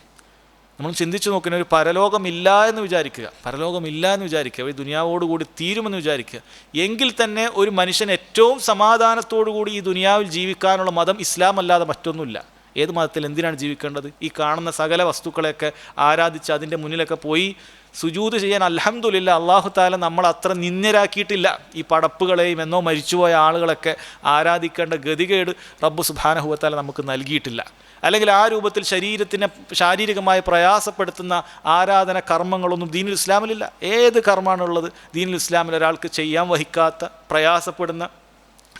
നമ്മൾ ചിന്തിച്ചു നോക്കുന്ന ഒരു പരലോകമില്ല എന്ന് വിചാരിക്കുക, ഈ ദുനിയാവോടുകൂടി തീരുമെന്ന് വിചാരിക്കുക. എങ്കിൽ തന്നെ ഒരു മനുഷ്യൻ ഏറ്റവും സമാധാനത്തോടുകൂടി ഈ ദുനിയാവിൽ ജീവിക്കാനുള്ള മതം ഇസ്ലാം അല്ലാതെ മറ്റൊന്നുമില്ല. ഏത് മതത്തിൽ എന്തിനാണ് ജീവിക്കേണ്ടത്? ഈ കാണുന്ന സകല വസ്തുക്കളെയൊക്കെ ആരാധിച്ച് അതിൻ്റെ മുന്നിലൊക്കെ പോയി സുജൂദ് ചെയ്യാൻ അൽഹംദുലില്ലാ അല്ലാഹു തആല നമ്മൾ അത്ര നിന്ദ്യരാക്കിയിട്ടില്ല. ഈ പടപ്പുകളെയും എന്നോ മരിച്ചുപോയ ആളുകളൊക്കെ ആരാധിക്കേണ്ട ഗതികേട് റബ്ബ് സുബ്ഹാനഹു വ തആല നമുക്ക് നൽകിയിട്ടില്ല. അല്ലെങ്കിൽ ആ രൂപത്തിൽ ശരീരത്തിനെ ശാരീരികമായി പ്രയാസപ്പെടുത്തുന്ന ആരാധന കർമ്മങ്ങളൊന്നും ദീനുൽ ഇസ്ലാമിലില്ല. ഏത് കർമ്മമാണുള്ളത് ദീനുൽ ഇസ്ലാമിൽ ഒരാൾക്ക് ചെയ്യാൻ വഹിക്കാത്ത, പ്രയാസപ്പെടുന്ന,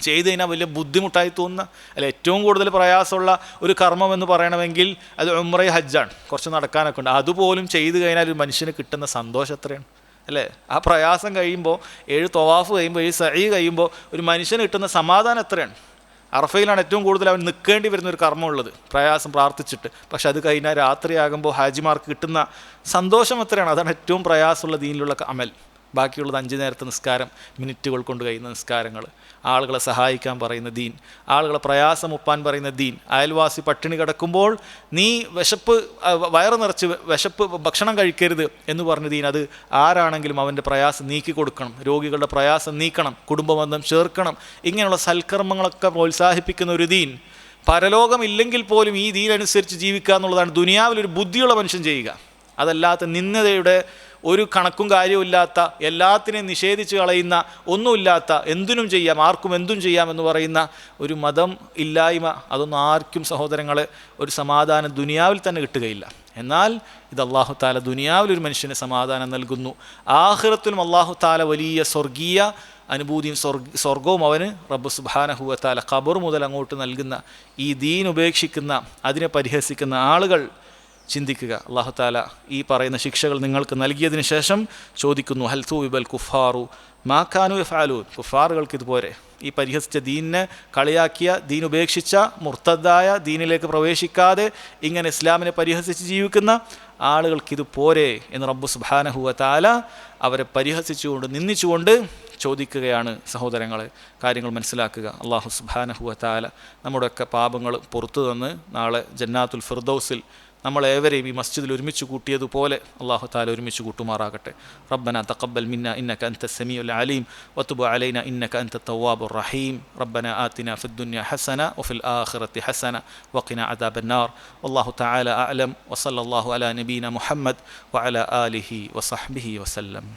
ചെയ്ത് കഴിഞ്ഞാൽ വലിയ ബുദ്ധിമുട്ടായി തോന്നുന്ന, അല്ല ഏറ്റവും കൂടുതൽ പ്രയാസമുള്ള ഒരു കർമ്മം എന്ന് പറയണമെങ്കിൽ അത് ഉംറ ഹജ്ജാണ്. കുറച്ച് നടക്കാനൊക്കെ ഉണ്ട്. അതുപോലും ചെയ്ത് കഴിഞ്ഞാൽ ഒരു മനുഷ്യന് കിട്ടുന്ന സന്തോഷം എത്രയാണ് അല്ലേ? ആ പ്രയാസം കഴിയുമ്പോൾ, 7 ത്വവാഫ് കഴിയുമ്പോൾ, 7 സഈ കഴിയുമ്പോൾ ഒരു മനുഷ്യന് കിട്ടുന്ന സമാധാനം എത്രയാണ്? അറഫയിലാണ് ഏറ്റവും കൂടുതൽ അവൻ നിൽക്കേണ്ടി വരുന്നൊരു കർമ്മമുള്ളത്, പ്രയാസം പ്രാർത്ഥിച്ചിട്ട്. പക്ഷെ അത് കഴിഞ്ഞാൽ രാത്രിയാകുമ്പോൾ ഹാജിമാർക്ക് കിട്ടുന്ന സന്തോഷം എത്രയാണ്? അതാണ് ഏറ്റവും പ്രയാസമുള്ള ദീനിലുള്ള അമൽ. ബാക്കിയുള്ളത് 5 നേരത്തെ നിസ്കാരം, മിനിറ്റുകൾ കൊണ്ട് കഴിയുന്ന നിസ്കാരങ്ങൾ, ആളുകളെ സഹായിക്കാൻ പറയുന്ന ദീൻ, ആളുകളെ പ്രയാസം ഒപ്പാൻ പറയുന്ന ദീൻ. അയൽവാസി പട്ടിണി കിടക്കുമ്പോൾ നീ വയറ് നിറച്ച് ഭക്ഷണം കഴിക്കരുത് എന്ന് പറഞ്ഞ ദീൻ, അത് ആരാണെങ്കിലും അവൻ്റെ പ്രയാസം നീക്കി കൊടുക്കണം, രോഗികളുടെ പ്രയാസം നീക്കണം, കുടുംബബന്ധം ചേർക്കണം. ഇങ്ങനെയുള്ള സൽക്കർമ്മങ്ങളൊക്കെ പ്രോത്സാഹിപ്പിക്കുന്ന ഒരു ദീൻ. പരലോകമില്ലെങ്കിൽ പോലും ഈ ദീൻ അനുസരിച്ച് ജീവിക്കുക എന്നുള്ളതാണ് ദുനിയാവിലൊരു ബുദ്ധിയുള്ള മനുഷ്യൻ ചെയ്യുക. അതല്ലാത്ത നിന്ദതയുടെ ഒരു കണക്കും കാര്യവുമില്ലാത്ത, എല്ലാത്തിനെയും നിഷേധിച്ച് കളയുന്ന, ഒന്നുമില്ലാത്ത, എന്തിനും ചെയ്യാം, ആർക്കും എന്തും ചെയ്യാമെന്ന് പറയുന്ന ഒരു മതം ഇല്ലായ്മ, അതൊന്നും ആർക്കും സഹോദരങ്ങളെ ഒരു സമാധാനം ദുനിയാവിൽ തന്നെ കിട്ടുകയില്ല. എന്നാൽ ഇത് അല്ലാഹു തആല ദുനിയാവിലൊരു മനുഷ്യന് സമാധാനം നൽകുന്നു. ആഖിറത്തിലും അല്ലാഹു തആല വലിയ സ്വർഗീയ അനുഭൂതിയും സ്വർഗവും അവന് റബ്ബ് സുബ്ഹാനഹു വ തആല ഖബർ മുതൽ അങ്ങോട്ട് നൽകുന്ന ഈ ദീൻ ഉപേക്ഷിക്കുന്ന, അതിനെ പരിഹസിക്കുന്ന ആളുകൾ ചിന്തിക്കുക. അല്ലാഹു തആല ഈ പറയുന്ന ശിക്ഷകൾ നിങ്ങൾക്ക് നൽകിയതിന് ശേഷം ചോദിക്കുന്നു, ഹൽ തൂബൽ കുഫാറു മാ കാനു യഫഅലൂൻ. കുഫാറുകൾക്ക് ഇതുപോലെ ഈ പരിഹസിച്ച ദീനിനെ കളിയാക്കിയ, ദീൻ ഉപേക്ഷിച്ച, മുർത്തദ്ദായ, ദീനിലേക്ക് പ്രവേശിക്കാതെ ഇങ്ങനെ ഇസ്ലാമിനെ പരിഹസിച്ച് ജീവിക്കുന്ന ആളുകൾക്കിത് പോരെ എന്ന് റബ്ബ് സുബ്ഹാനഹു വ തആല അവരെ പരിഹസിച്ചുകൊണ്ട്, നിന്ദിച്ചുകൊണ്ട് ചോദിക്കുകയാണ്. സഹോദരങ്ങളെ, കാര്യങ്ങൾ മനസ്സിലാക്കുക. അല്ലാഹു സുബ്ഹാനഹു വ തആല നമ്മുടെയൊക്കെ പാപങ്ങൾ പുറത്തു തന്ന് നാളെ ജന്നാത്തുൽ ഫിർദൗസിൽ നമ്മളേവരെയും ഈ മസ്ജിദിൽ ഒരുമിച്ച് കൂട്ടിയതുപോലെ അല്ലാഹു തആല ഒരുമിച്ച് കൂട്ടുമാറാകട്ടെ. റബ്ബന തഖബ്ബൽ മിന്ന ഇന്നക അൻത സമീഉൽ അലീം വതുബ് അലൈന ഇന്നക അൻത തവ്വാബുർ റഹീം. റബ്ബന ആതിന ഫിദ് ദുനിയ ഹസന വഫിൽ ആഖിറതി ഹസന വഖിന അദാബന്നാർ. വല്ലാഹു തആല അഅലം വസല്ലല്ലാഹു അലാ നബീന മുഹമ്മദ് വഅലാ ആലിഹി വസഹ്ബിഹി വസല്ലം.